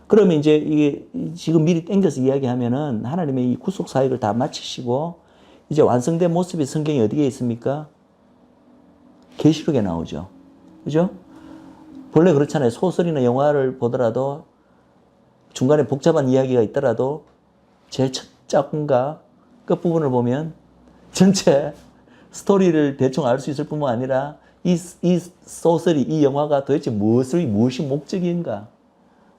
그러면 이제 이게 지금 미리 땡겨서 이야기하면은 하나님의 이 구속 사역을 다 마치시고 이제 완성된 모습이 성경에 어디에 있습니까? 계시록에 나오죠. 그죠? 본래 그렇잖아요. 소설이나 영화를 보더라도 중간에 복잡한 이야기가 있더라도 제일 첫 작품과 끝부분을 보면 전체 스토리를 대충 알 수 있을 뿐만 아니라 이 소설이, 이 영화가 도대체 무엇이 목적인가,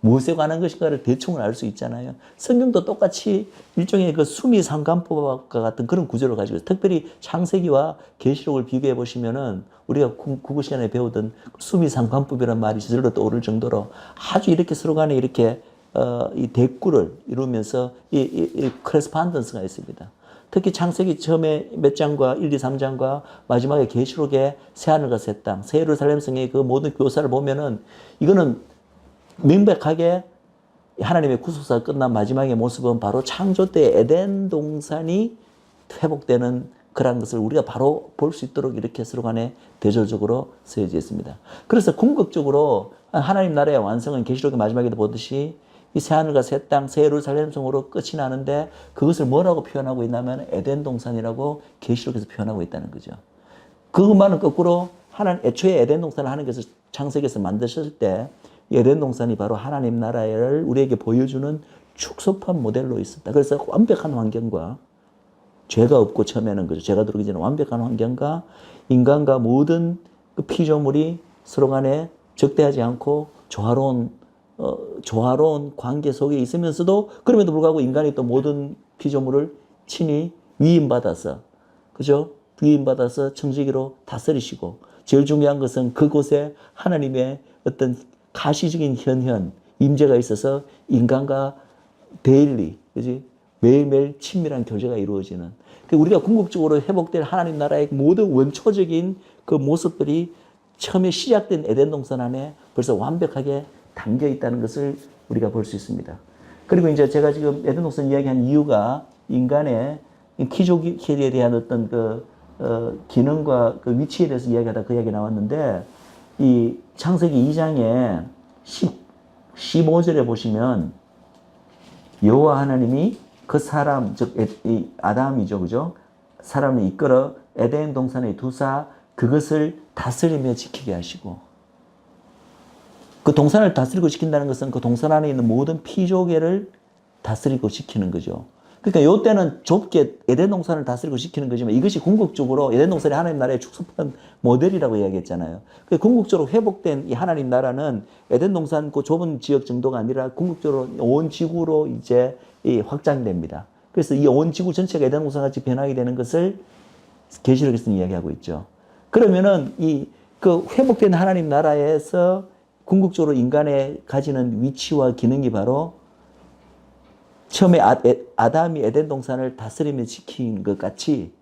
무엇에 관한 것인가를 대충 알 수 있잖아요. 성경도 똑같이 일종의 그 수미상관법과 같은 그런 구조를 가지고 있어요. 특별히 창세기와 계시록을 비교해 보시면은 우리가 국어 시간에 배우던 수미상관법이라는 말이 저절로 떠오를 정도로 아주 이렇게 서로 간에 이렇게 이 대꾸를 이루면서 이 크레스판던스가 있습니다. 특히 창세기 처음에 몇 장과 1, 2, 3장과 마지막에 계시록의 새하늘과 새 땅, 새 예루살렘 성의 그 모든 교사를 보면은 이거는 명백하게 하나님의 구속사가 끝난 마지막의 모습은 바로 창조 때 에덴 동산이 회복되는 그런 것을 우리가 바로 볼 수 있도록 이렇게 서로 간에 대조적으로 쓰여져 있습니다. 그래서 궁극적으로 하나님 나라의 완성은 계시록의 마지막에도 보듯이 이 새하늘과 새 땅, 새 예루살렘 성으로 끝이 나는데 그것을 뭐라고 표현하고 있냐면 에덴 동산이라고 계시록에서 표현하고 있다는 거죠. 그것만은 거꾸로 애초에 에덴 동산을 하나님께서 창세기에서 만드셨을 때 에덴 동산이 바로 하나님 나라를 우리에게 보여주는 축소판 모델로 있었다. 그래서 완벽한 환경과 죄가 없고 처음에는 그죠. 죄가 들어오기 전에 완벽한 환경과 인간과 모든 그 피조물이 서로 간에 적대하지 않고 조화로운 관계 속에 있으면서도 그럼에도 불구하고 인간이 또 모든 피조물을 친히 위임받아서 그죠? 위임받아서 청지기로 다스리시고 제일 중요한 것은 그곳에 하나님의 어떤 가시적인 임재가 있어서 인간과 데일리, 그지? 매일매일 친밀한 교제가 이루어지는. 우리가 궁극적으로 회복될 하나님 나라의 모든 원초적인 그 모습들이 처음에 시작된 에덴 동산 안에 벌써 완벽하게 담겨 있다는 것을 우리가 볼 수 있습니다. 그리고 이제 제가 지금 에덴 동산 이야기한 이유가 인간의 기족에 대한 어떤 기능과 그 위치에 대해서 이야기하다 그 이야기 나왔는데 이 창세기 2장에 15절에 보시면 여호와 하나님이 그 사람, 즉 아담이죠, 그죠? 사람을 이끌어 에덴 동산에 두사 그것을 다스리며 지키게 하시고 그 동산을 다스리고 지킨다는 것은 그 동산 안에 있는 모든 피조계를 다스리고 지키는 거죠. 그러니까 이때는 좁게 에덴 동산을 다스리고 지키는 거지만 이것이 궁극적으로 에덴 동산이 하나님 나라의 축소판 모델이라고 이야기했잖아요. 그 궁극적으로 회복된 이 하나님 나라는 에덴 동산 그 좁은 지역 정도가 아니라 궁극적으로 온 지구로 이제 확장됩니다. 그래서 이 온 지구 전체가 에덴 동산 같이 변하게 되는 것을 계시록에서는 이야기하고 있죠. 그러면은 그 회복된 하나님 나라에서 궁극적으로 인간의 가지는 위치와 기능이 바로 처음에 아담이 에덴 동산을 다스리며 지킨 것 같이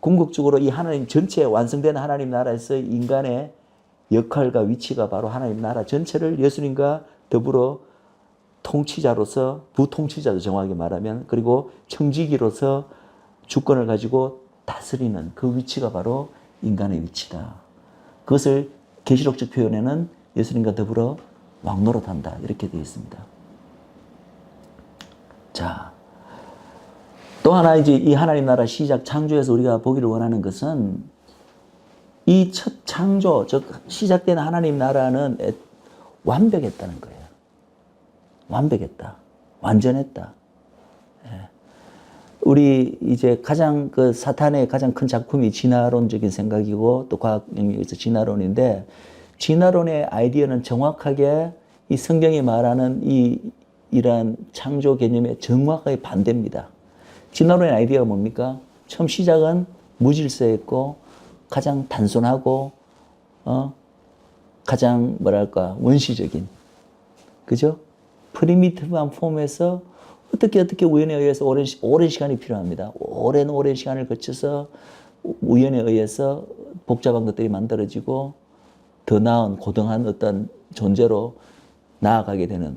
궁극적으로 이 하나님 전체 완성된 하나님 나라에서 인간의 역할과 위치가 바로 하나님 나라 전체를 예수님과 더불어 통치자로서 부통치자도 정확하게 말하면 그리고 청지기로서 주권을 가지고 다스리는 그 위치가 바로 인간의 위치다. 그것을 계시록적 표현에는 예수님과 더불어 왕노릇한다 이렇게 되어 있습니다. 자, 또 하나 이제 이 하나님 나라 시작 창조에서 우리가 보기를 원하는 것은 이 첫 창조, 즉 시작된 하나님 나라는 완벽했다는 거예요. 완벽했다. 완전했다. 우리 이제 가장 그 사탄의 가장 큰 작품이 진화론적인 생각이고 또 과학 영역에서 진화론인데 진화론의 아이디어는 정확하게 이 성경이 말하는 이러한 창조 개념에 정확하게 반대입니다. 진화론의 아이디어가 뭡니까? 처음 시작은 무질서했고 가장 단순하고 가장 뭐랄까 원시적인 그죠? 프리미티브한 폼에서 어떻게 우연에 의해서 오랜 시간이 필요합니다. 오랜 시간을 거쳐서 우연에 의해서 복잡한 것들이 만들어지고 더 나은 고등한 어떤 존재로 나아가게 되는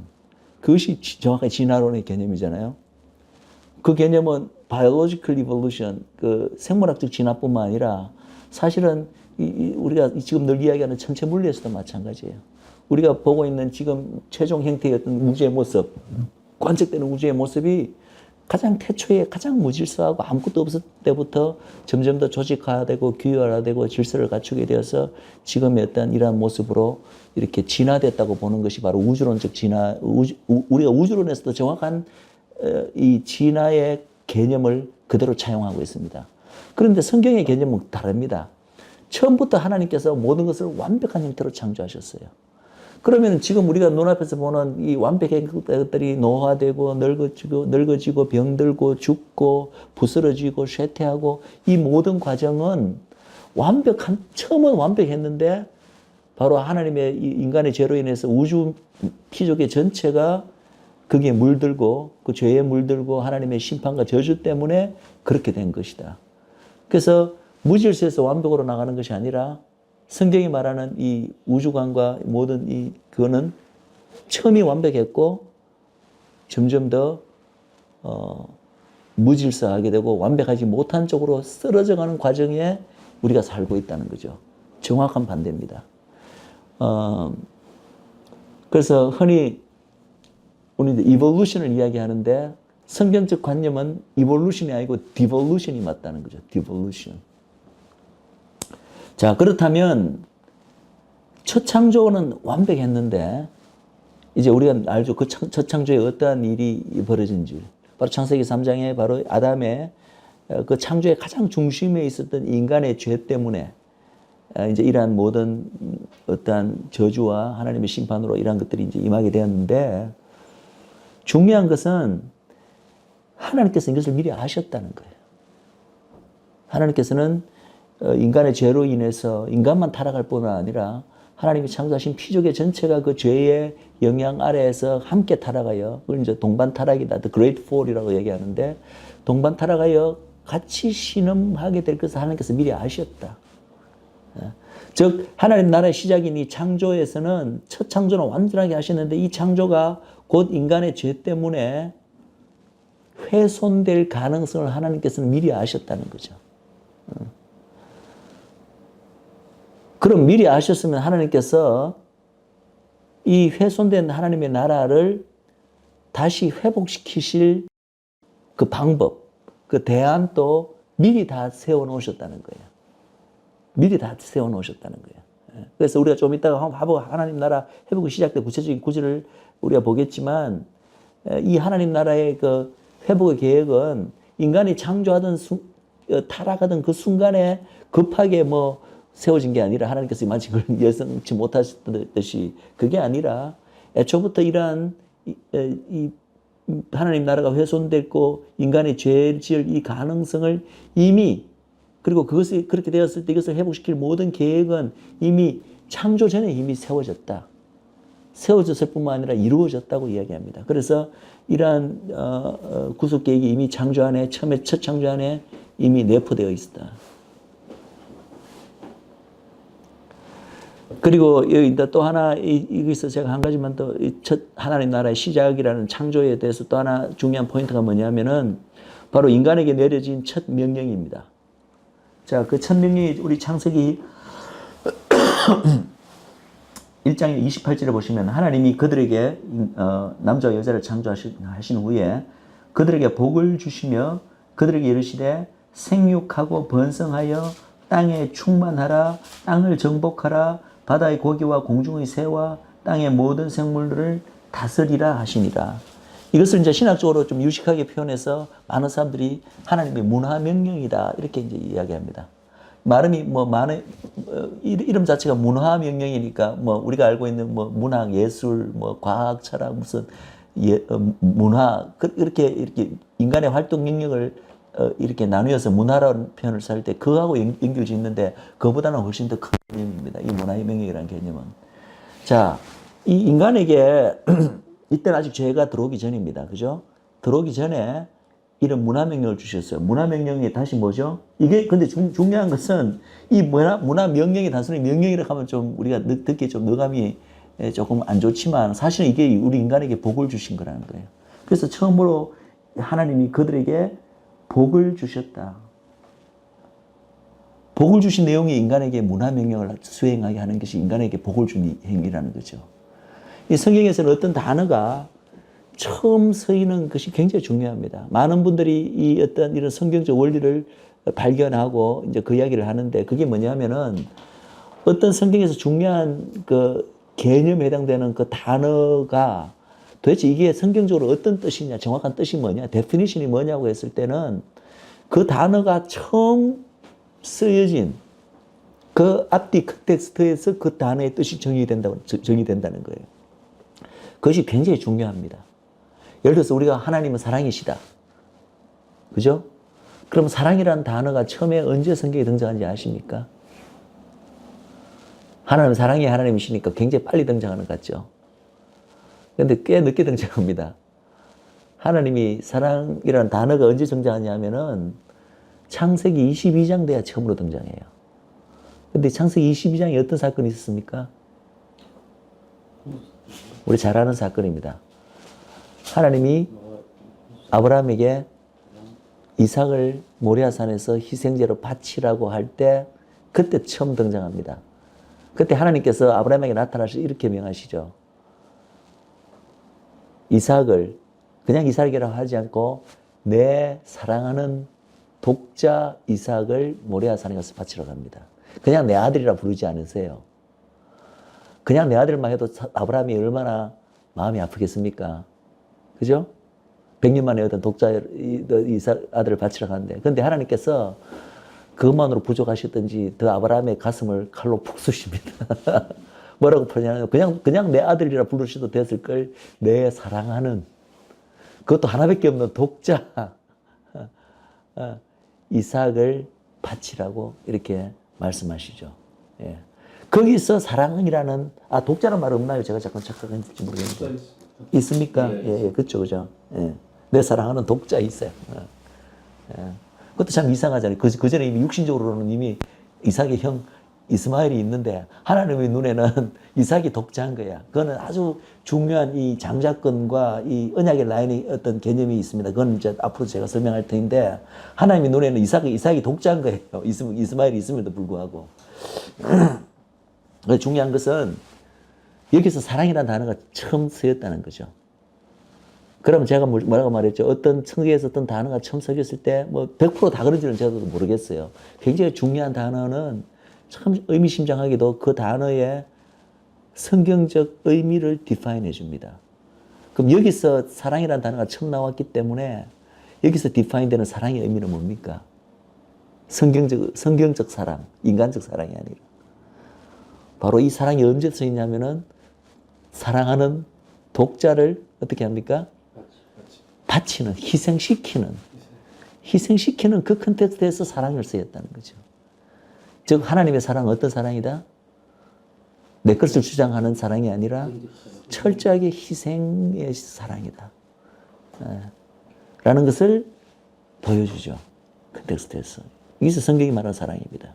그것이 정확하게 진화론의 개념이잖아요. 그 개념은 biological evolution, 그 생물학적 진화뿐만 아니라 사실은 우리가 지금 늘 이야기하는 천체 물리에서도 마찬가지예요. 우리가 보고 있는 지금 최종 형태의 어떤 우주의 모습, 관측되는 우주의 모습이 가장 태초에 가장 무질서하고 아무것도 없을 때부터 점점 더 조직화되고 규율화되고 질서를 갖추게 되어서 지금의 어떤 이러한 모습으로 이렇게 진화됐다고 보는 것이 바로 우주론적 진화, 우리가 우주론에서도 정확한 이 진화의 개념을 그대로 차용하고 있습니다. 그런데 성경의 개념은 다릅니다. 처음부터 하나님께서 모든 것을 완벽한 형태로 창조하셨어요. 그러면 지금 우리가 눈앞에서 보는 이 완벽한 것들이 노화되고 늙어지고 병들고 죽고 부스러지고 쇠퇴하고 이 모든 과정은 처음은 완벽했는데 바로 하나님의 인간의 죄로 인해서 우주 피조계 전체가 거기에 물들고 그 죄에 물들고 하나님의 심판과 저주 때문에 그렇게 된 것이다. 그래서 무질서에서 완벽으로 나가는 것이 아니라 성경이 말하는 이 우주관과 모든 그거는 처음이 완벽했고 점점 더 무질서하게 되고 완벽하지 못한 쪽으로 쓰러져가는 과정에 우리가 살고 있다는 거죠. 정확한 반대입니다. 그래서 흔히 우리는 이볼루션을 이야기하는데 성경적 관념은 이볼루션이 아니고 디볼루션이 맞다는 거죠. 디볼루션. 자, 그렇다면 첫 창조는 완벽했는데 이제 우리가 알죠. 그 첫 창조에 어떠한 일이 벌어진지. 바로 창세기 3장에 바로 아담의 그 창조의 가장 중심에 있었던 인간의 죄 때문에 이제 이러한 모든 어떠한 저주와 하나님의 심판으로 이러한 것들이 이제 임하게 되었는데 중요한 것은 하나님께서 이것을 미리 아셨다는 거예요. 하나님께서는 인간의 죄로 인해서 인간만 타락할 뿐만 아니라 하나님이 창조하신 피조계 전체가 그 죄의 영향 아래에서 함께 타락하여, 그걸 이제 동반 타락이다, the great fall이라고 얘기하는데, 동반 타락하여 같이 신음하게 될 것을 하나님께서 미리 아셨다. 즉 하나님 나라의 시작인 이 창조에서는 첫 창조는 완전하게 하셨는데 이 창조가 곧 인간의 죄 때문에 훼손될 가능성을 하나님께서는 미리 아셨다는 거죠. 그럼 미리 아셨으면 하나님께서 이 훼손된 하나님의 나라를 다시 회복시키실 그 방법, 그 대안도 미리 다 세워놓으셨다는 거예요. 미리 다 세워놓으셨다는 거예요. 그래서 우리가 좀 이따가 하나님 나라 회복이 시작된 구체적인 구절을 우리가 보겠지만 이 하나님 나라의 그 회복의 계획은 인간이 창조하던 타락하던 그 순간에 급하게 뭐 세워진 게 아니라 하나님께서 마치 그걸 예상치 못하셨듯이 그게 아니라 애초부터 이러한 이 하나님 나라가 훼손됐고 인간의 죄를 지을 이 가능성을 이미 그리고 그것이 그렇게 되었을 때 이것을 회복시킬 모든 계획은 이미 창조 전에 이미 세워졌다. 세워졌을 뿐만 아니라 이루어졌다고 이야기합니다. 그래서 이러한 구속 계획이 이미 창조 안에 처음에 첫 창조 안에 이미 내포되어 있다. 그리고 여기 또 하나 여기서 제가 한 가지만 더 첫 하나님 나라의 시작이라는 창조에 대해서 또 하나 중요한 포인트가 뭐냐면은 바로 인간에게 내려진 첫 명령입니다. 자, 그 첫 명령이 우리 창세기 1장 28절에 보시면 하나님이 그들에게 남자와 여자를 창조하신 후에 그들에게 복을 주시며 그들에게 이르시되 생육하고 번성하여 땅에 충만하라, 땅을 정복하라, 바다의 고기와 공중의 새와 땅의 모든 생물들을 다스리라 하시니라. 이것을 이제 신학적으로 좀 유식하게 표현해서 많은 사람들이 하나님의 문화 명령이다 이렇게 이제 이야기합니다. 말음이 이름 자체가 문화 명령이니까 뭐 우리가 알고 있는 뭐 문학, 예술, 뭐 과학, 철학 무슨 문화 이렇게 인간의 활동 영역을 이렇게 나누어서 문화라는 표현을 쓸 때 그하고 연결짓는데 그보다는 훨씬 더 큰 개념입니다. 이 문화의 명령이라는 개념은. 자, 이 인간에게 이때는 아직 죄가 들어오기 전입니다. 그죠? 들어오기 전에 이런 문화명령을 주셨어요. 문화명령이 다시 뭐죠? 이게 근데 중요한 것은 이 문화명령이 단순히 명령이라고 하면 좀 우리가 듣기에 좀 어감이 조금 안 좋지만 사실은 이게 우리 인간에게 복을 주신 거라는 거예요. 그래서 처음으로 하나님이 그들에게 복을 주셨다. 복을 주신 내용이 인간에게 문화명령을 수행하게 하는 것이 인간에게 복을 준 행위라는 거죠. 이 성경에서는 어떤 단어가 처음 쓰이는 것이 굉장히 중요합니다. 많은 분들이 이 어떤 이런 성경적 원리를 발견하고 이제 그 이야기를 하는데 그게 뭐냐면은 어떤 성경에서 중요한 그 개념에 해당되는 그 단어가 도대체 이게 성경적으로 어떤 뜻이냐, 정확한 뜻이 뭐냐, 데피니션이 뭐냐고 했을 때는 그 단어가 처음 쓰여진 그 앞뒤 컨텍스트에서 그 단어의 뜻이 정의된다는 거예요. 그것이 굉장히 중요합니다. 예를 들어서 우리가 하나님은 사랑이시다. 그죠? 그럼 사랑이라는 단어가 처음에 언제 성경에 등장한지 아십니까? 하나님은 사랑의 하나님이시니까 굉장히 빨리 등장하는 것 같죠? 그런데 꽤 늦게 등장합니다. 하나님이 사랑이라는 단어가 언제 등장하냐면은 창세기 22장 돼야 처음으로 등장해요. 근데 창세기 22장에 어떤 사건이 있었습니까? 우리 잘 아는 사건입니다. 하나님이 아브라함에게 이삭을 모리아산에서 희생제로 바치라고 할 때 그때 처음 등장합니다. 그때 하나님께서 아브라함에게 나타나셔서 이렇게 명하시죠. 이삭을 그냥 이삭이라고 하지 않고 내 사랑하는 독자 이삭을 모리아산에 가서 바치라고 합니다. 그냥 내 아들이라 부르지 않으세요. 그냥 내 아들만 해도 아브라함이 얼마나 마음이 아프겠습니까? 그죠? 100년 만에 어떤 독자 이삭 아들을 바치라고 하는데 그런데 하나님께서 그것만으로 부족하셨던지 더 아브라함의 가슴을 칼로 푹 쑤십니다. 뭐라고 표현하냐면 그냥 내 아들이라 부르셔도 됐을 걸 내 사랑하는 그것도 하나밖에 없는 독자 이삭을 바치라고 이렇게 말씀하시죠. 예. 거기서 사랑이라는 독자는 말 없나요? 제가 잠깐 착각했는지 모르겠는데 있습니까? 예, 그렇죠, 그죠? 예. 내 사랑하는 독자 있어요. 예. 그것도 참 이상하잖아요. 그 전에 이미 육신적으로는 이미 이삭의 형 이스마엘이 있는데 하나님의 눈에는 이삭이 독자인 거야. 그거는 아주 중요한 이 장자권과 이 언약의 라인의 어떤 개념이 있습니다. 그건 이제 앞으로 제가 설명할 텐데 하나님의 눈에는 이삭이 독자인 거예요. 이스마엘이 있음에도 불구하고. 중요한 것은 여기서 사랑이라는 단어가 처음 쓰였다는 거죠. 그러면 제가 뭐라고 말했죠? 어떤 성경에서 어떤 단어가 처음 쓰였을 때 뭐 100%다 그런지는 저도 모르겠어요. 굉장히 중요한 단어는 참 의미심장하게도 그 단어의 성경적 의미를 디파인해 줍니다. 그럼 여기서 사랑이라는 단어가 처음 나왔기 때문에 여기서 디파인되는 사랑의 의미는 뭡니까? 성경적 사랑, 인간적 사랑이 아니라. 바로 이 사랑이 언제 쓰이냐면은 사랑하는 독자를 어떻게 합니까? 바치는, 희생시키는 그 컨텍스트에서 사랑을 쓰였다는 거죠. 즉 하나님의 사랑은 어떤 사랑이다? 내 것을 주장하는 사랑이 아니라 철저하게 희생의 사랑이다. 라는 것을 보여주죠. 컨텍스트에서. 여기서 성경이 말하는 사랑입니다.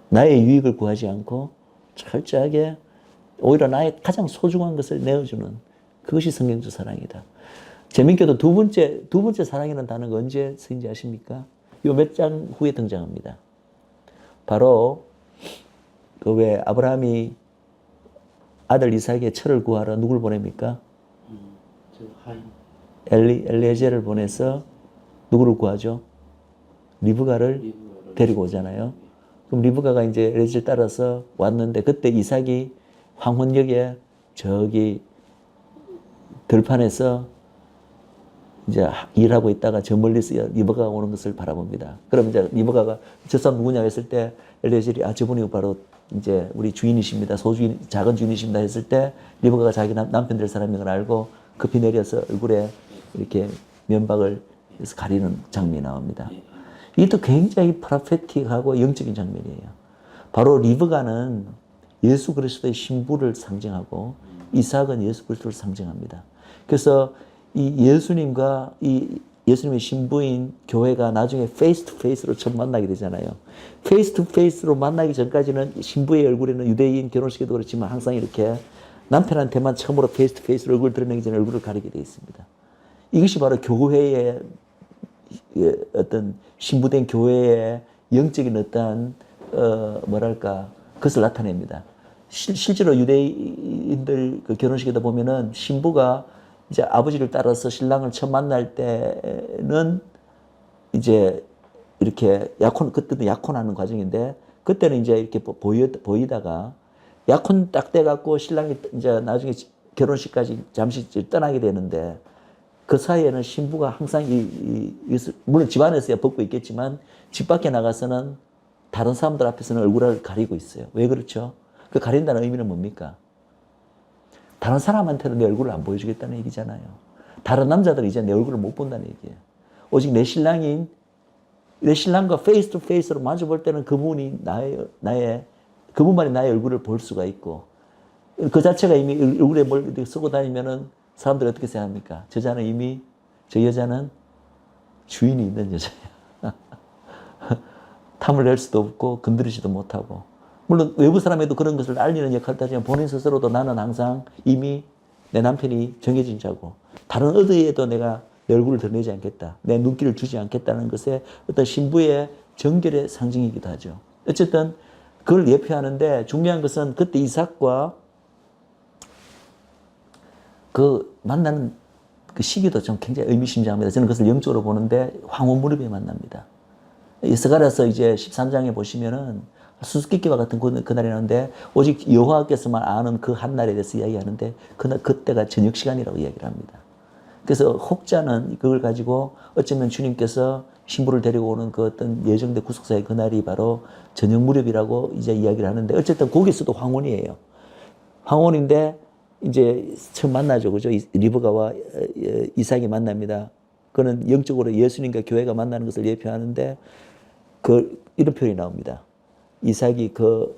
나의 유익을 구하지 않고 철저하게 오히려 나의 가장 소중한 것을 내어주는 그것이 성경적 사랑이다. 재밌게도 두 번째 사랑이라는 단어가 언제 쓰인지 아십니까? 요 몇 장 후에 등장합니다. 바로 그 왜 아브라함이 아들 이삭의 철을 구하러 누굴 보냅니까? 엘리에젤을 보내서 누구를 구하죠? 리브가를 데리고 오잖아요. 그럼 리브가가 이제 엘리에젤 따라서 왔는데 그때 이삭이 황혼역에 저기 들판에서 이제 일하고 있다가 저 멀리서 리브가가 오는 것을 바라봅니다. 그럼 이제 리브가가 저 사람 누구냐 했을 때 엘리에젤이 저분이 바로 이제 우리 주인이십니다. 소주인, 작은 주인이십니다 했을 때 리브가가 자기 남편 될 사람인 걸 알고 급히 내려서 얼굴에 이렇게 면박을 해서 가리는 장면이 나옵니다. 이것도 굉장히 프로페틱하고 영적인 장면이에요. 바로 리브가는 예수 그리스도의 신부를 상징하고 이삭은 예수 그리스도를 상징합니다. 그래서 이 예수님과 이 예수님의 신부인 교회가 나중에 페이스 투 페이스로 처음 만나게 되잖아요. 페이스 투 페이스로 만나기 전까지는 신부의 얼굴에는 유대인 결혼식에도 그렇지만 항상 이렇게 남편한테만 처음으로 페이스 투 페이스로 얼굴을 드러내기 전에 얼굴을 가리게 되어 있습니다. 이것이 바로 교회의 어떤 신부된 교회의 영적인 어떤 뭐랄까 그것을 나타냅니다. 실제로 유대인들 그 결혼식에다 보면은 신부가 이제 아버지를 따라서 신랑을 처음 만날 때는 이제 이렇게 그때도 약혼하는 과정인데 그때는 이제 이렇게 보이다가 약혼 딱 돼갖고 신랑이 이제 나중에 결혼식까지 잠시 떠나게 되는데 그 사이에는 신부가 항상 물론 집안에서야 벗고 있겠지만 집 밖에 나가서는 다른 사람들 앞에서는 얼굴을 가리고 있어요. 왜 그렇죠? 그 가린다는 의미는 뭡니까? 다른 사람한테는 내 얼굴을 안 보여주겠다는 얘기잖아요. 다른 남자들은 이제 내 얼굴을 못 본다는 얘기예요. 오직 내 신랑과 페이스 투 페이스로 마주볼 때는 그분만이 나의 얼굴을 볼 수가 있고 그 자체가 이미 얼굴에 뭘 쓰고 다니면은 사람들이 어떻게 생각합니까? 저 여자는 주인이 있는 여자야. 탐을 낼 수도 없고 건드리지도 못하고 물론 외부 사람에도 그런 것을 알리는 역할을 하지만 본인 스스로도 나는 항상 이미 내 남편이 정해진 자고 다른 어디에도 내가 내 얼굴을 드러내지 않겠다. 내 눈길을 주지 않겠다는 것에 어떤 신부의 정결의 상징이기도 하죠. 어쨌든 그걸 예표하는데 중요한 것은 그때 이삭과 그 만나는 그 시기도 좀 굉장히 의미심장합니다. 저는 그것을 영적으로 보는데 황혼 무렵에 만납니다. 스가랴서 이제 13장에 보시면은 수수께끼와 같은 그날이 나는데 오직 여호와께서만 아는 그 한날에 대해서 이야기하는데 그때가 저녁 시간이라고 이야기를 합니다. 그래서 혹자는 그걸 가지고 어쩌면 주님께서 신부를 데리고 오는 그 어떤 예정된 구속사의 그날이 바로 저녁 무렵이라고 이제 이야기를 하는데 어쨌든 거기서도 황혼이에요. 황혼인데 이제 처음 만나죠. 그죠? 리브가와 이삭이 만납니다. 그는 영적으로 예수님과 교회가 만나는 것을 예표하는데 이런 표현이 나옵니다. 이삭이 그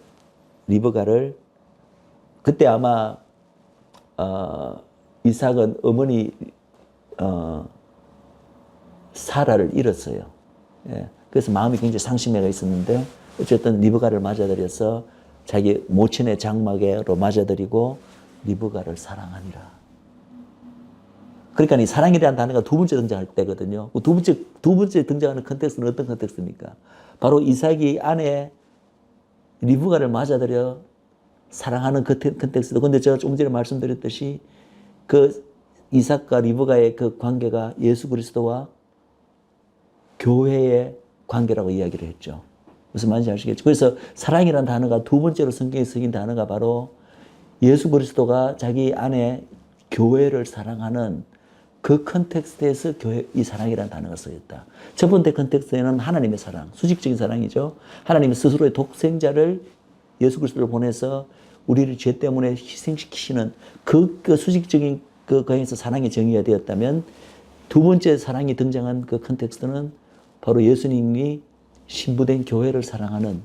리브가를 그때 아마 이삭은 어머니 사라를 잃었어요. 예. 그래서 마음이 굉장히 상심해가 있었는데 어쨌든 리브가를 맞아들여서 자기 모친의 장막으로 맞아들이고 리브가를 사랑하니라. 그러니까 이 사랑이라는 단어가 두 번째 등장할 때거든요. 두 번째 등장하는 컨텍스트는 어떤 컨텍스트입니까? 바로 이삭이 아내 리브가를 맞아들여 사랑하는 그 컨텍스트. 근데 제가 조금 전에 말씀드렸듯이 그 이삭과 리브가의 그 관계가 예수 그리스도와 교회의 관계라고 이야기를 했죠. 무슨 말인지 아시겠죠? 그래서 사랑이라는 단어가 두 번째로 성경에 쓰인 단어가 바로 예수 그리스도가 자기 아내 교회를 사랑하는 그 컨텍스트에서 이 사랑이라는 단어가 쓰였다. 첫 번째 컨텍스트에는 하나님의 사랑, 수직적인 사랑이죠. 하나님의 스스로의 독생자를 예수 그리스도를 보내서 우리를 죄 때문에 희생시키시는 그 수직적인 거에서 사랑의 정의가 되었다면 두 번째 사랑이 등장한 그 컨텍스트는 바로 예수님이 신부된 교회를 사랑하는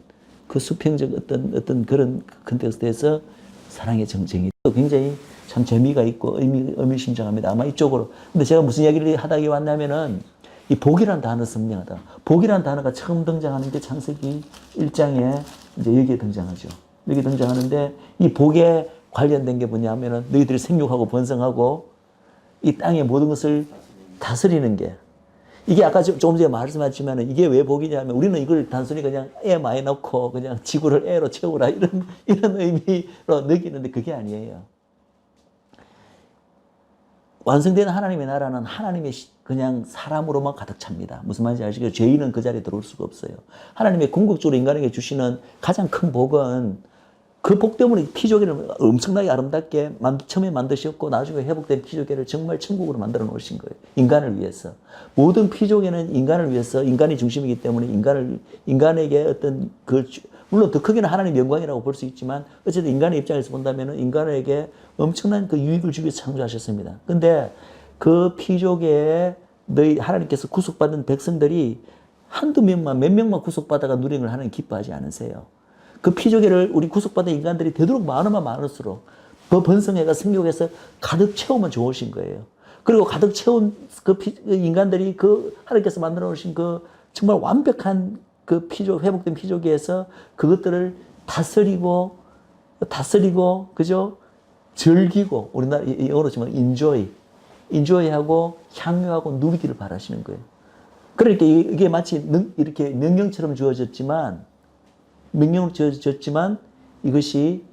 그 수평적 어떤 그런 컨텍스트에서 사랑의 정쟁이 굉장히 참 재미가 있고 의미심장합니다. 아마 이쪽으로. 근데 제가 무슨 이야기를 하다 왔냐면은 이 복이라는 단어 선명하다. 복이라는 단어가 처음 등장하는 게 창세기 1장에 이제 여기에 등장하죠. 여기 등장하는데 이 복에 관련된 게 뭐냐면은 너희들이 생육하고 번성하고 이 땅의 모든 것을 다스리는 게 이게 아까 조금 전에 말씀하셨지만 이게 왜 복이냐면 우리는 이걸 단순히 그냥 애 많이 넣고 그냥 지구를 애로 채우라 이런 의미로 느끼는데 그게 아니에요. 완성된 하나님의 나라는 하나님의 그냥 사람으로만 가득 찹니다. 무슨 말인지 아시겠죠? 죄인은 그 자리에 들어올 수가 없어요. 하나님의 궁극적으로 인간에게 주시는 가장 큰 복은 그 복 때문에 피조개를 엄청나게 아름답게 처음에 만드셨고 나중에 회복된 피조개를 정말 천국으로 만들어 놓으신 거예요. 인간을 위해서. 모든 피조개는 인간을 위해서 인간이 중심이기 때문에 인간에게 어떤 물론 더 크게는 하나님의 영광이라고 볼 수 있지만 어쨌든 인간의 입장에서 본다면 인간에게 엄청난 그 유익을 주기 위해서 창조하셨습니다. 근데 그 피조개에 하나님께서 구속받은 백성들이 몇 명만 구속받아가 누리는 걸 하나님 기뻐하지 않으세요. 그 피조개를 우리 구속받은 인간들이 되도록 많으면 많을수록 그 번성회가 성육에서 가득 채우면 좋으신 거예요. 그리고 가득 채운 그 인간들이 그 하나님께서 만들어 놓으신 그 정말 완벽한 그 피조, 회복된 피조기에서 그것들을 다스리고, 그죠? 즐기고, 우리나라 영어로 치면 인조이하고 향유하고 누리기를 바라시는 거예요. 그러니까 이게 마치 이렇게 명령처럼 주어졌지만, 이것이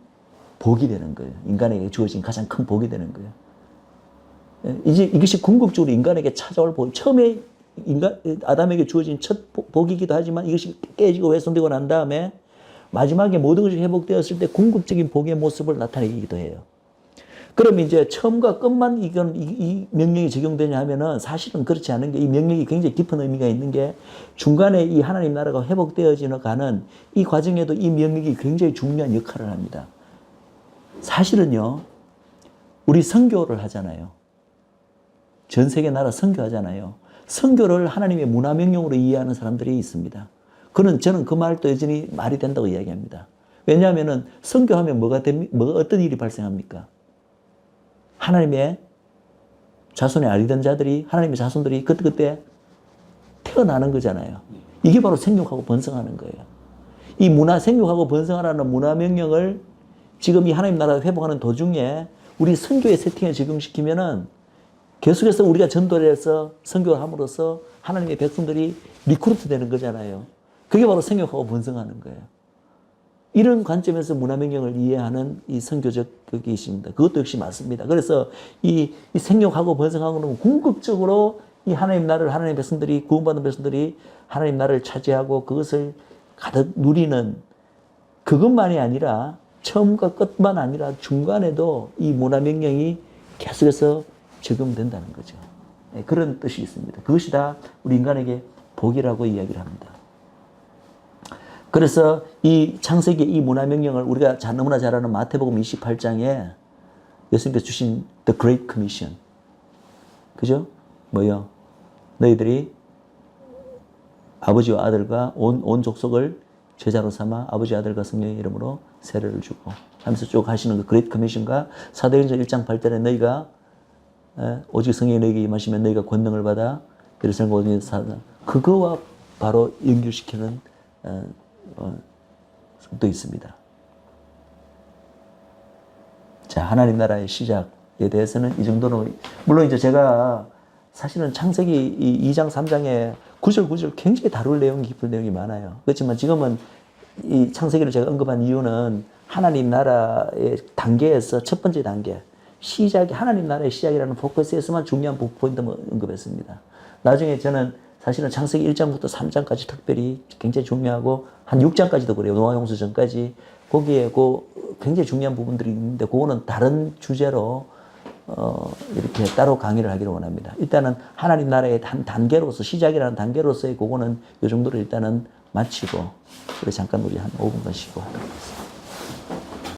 복이 되는 거예요. 인간에게 주어진 가장 큰 복이 되는 거예요. 이제 이것이 궁극적으로 인간에게 찾아올 복. 처음에 아담에게 주어진 첫 복이기도 하지만 이것이 깨지고 훼손되고 난 다음에 마지막에 모든 것이 회복되었을 때 궁극적인 복의 모습을 나타내기도 해요. 그럼 이제 처음과 끝만 이 명령이 적용되냐 하면은 사실은 그렇지 않은 게 이 명령이 굉장히 깊은 의미가 있는 게 중간에 이 하나님 나라가 회복되어지는 가는 이 과정에도 이 명령이 굉장히 중요한 역할을 합니다. 사실은요, 우리 선교를 하잖아요. 전 세계 나라 선교하잖아요. 선교를 하나님의 문화명령으로 이해하는 사람들이 있습니다. 저는 그 말도 여전히 말이 된다고 이야기합니다. 왜냐하면 선교하면 어떤 일이 발생합니까? 하나님의 자손에 아리던 자들이, 하나님의 자손들이 그때 태어나는 거잖아요. 이게 바로 생육하고 번성하는 거예요. 이 생육하고 번성하라는 문화명령을 지금 이 하나님 나라 회복하는 도중에 우리 선교의 세팅에 적용시키면은 계속해서 우리가 전도를 해서 선교를 함으로써 하나님의 백성들이 리크루트 되는 거잖아요. 그게 바로 생육하고 번성하는 거예요. 이런 관점에서 문화명령을 이해하는 이 선교적 그게 있습니다. 그것도 역시 맞습니다. 그래서 이 생육하고 번성하고는 궁극적으로 이 하나님 나라를 하나님의 백성들이, 구원받은 백성들이 하나님 나라를 차지하고 그것을 가득 누리는 그것만이 아니라 처음과 끝만 아니라 중간에도 이 문화명령이 계속해서 적용된다는 거죠. 그런 뜻이 있습니다. 그것이 다 우리 인간에게 복이라고 이야기를 합니다. 그래서 이 창세기 이 문화명령을 우리가 너무나 잘 아는 마태복음 28장에 예수님께서 주신 The Great Commission. 그죠? 뭐요? 너희들이 아버지와 아들과 온 족속을 제자로 삼아 아버지, 아들과 성령의 이름으로 세례를 주고 하면서 쭉 하시는 그 Great Commission과 사도행전 1장 8절에 너희가 오직 성령이 너희에게 임하시면 너희가 권능을 받아 예루살렘 모든 데서 살다. 그거와 바로 연결시키는 또 있습니다. 자, 하나님 나라의 시작에 대해서는 이 정도로, 물론 이제 제가 사실은 창세기 2장, 3장에 구절 굉장히 다룰 내용이 깊은 내용이 많아요. 그렇지만 지금은 이 창세기를 제가 언급한 이유는 하나님 나라의 단계에서 첫 번째 단계, 하나님 나라의 시작이라는 포커스에서만 중요한 포인트만 언급했습니다. 나중에 저는 사실은 창세기 1장부터 3장까지 특별히 굉장히 중요하고 한 6장까지도 그래요. 노아 홍수 전까지 거기에 굉장히 중요한 부분들이 있는데 그거는 다른 주제로 이렇게 따로 강의를 하기를 원합니다. 일단은 하나님 나라의 한 단계로서 시작이라는 단계로서의 그거는 이 정도로 일단은 마치고 그래 잠깐 우리 한 5분간 쉬고 하도록 하겠습니다.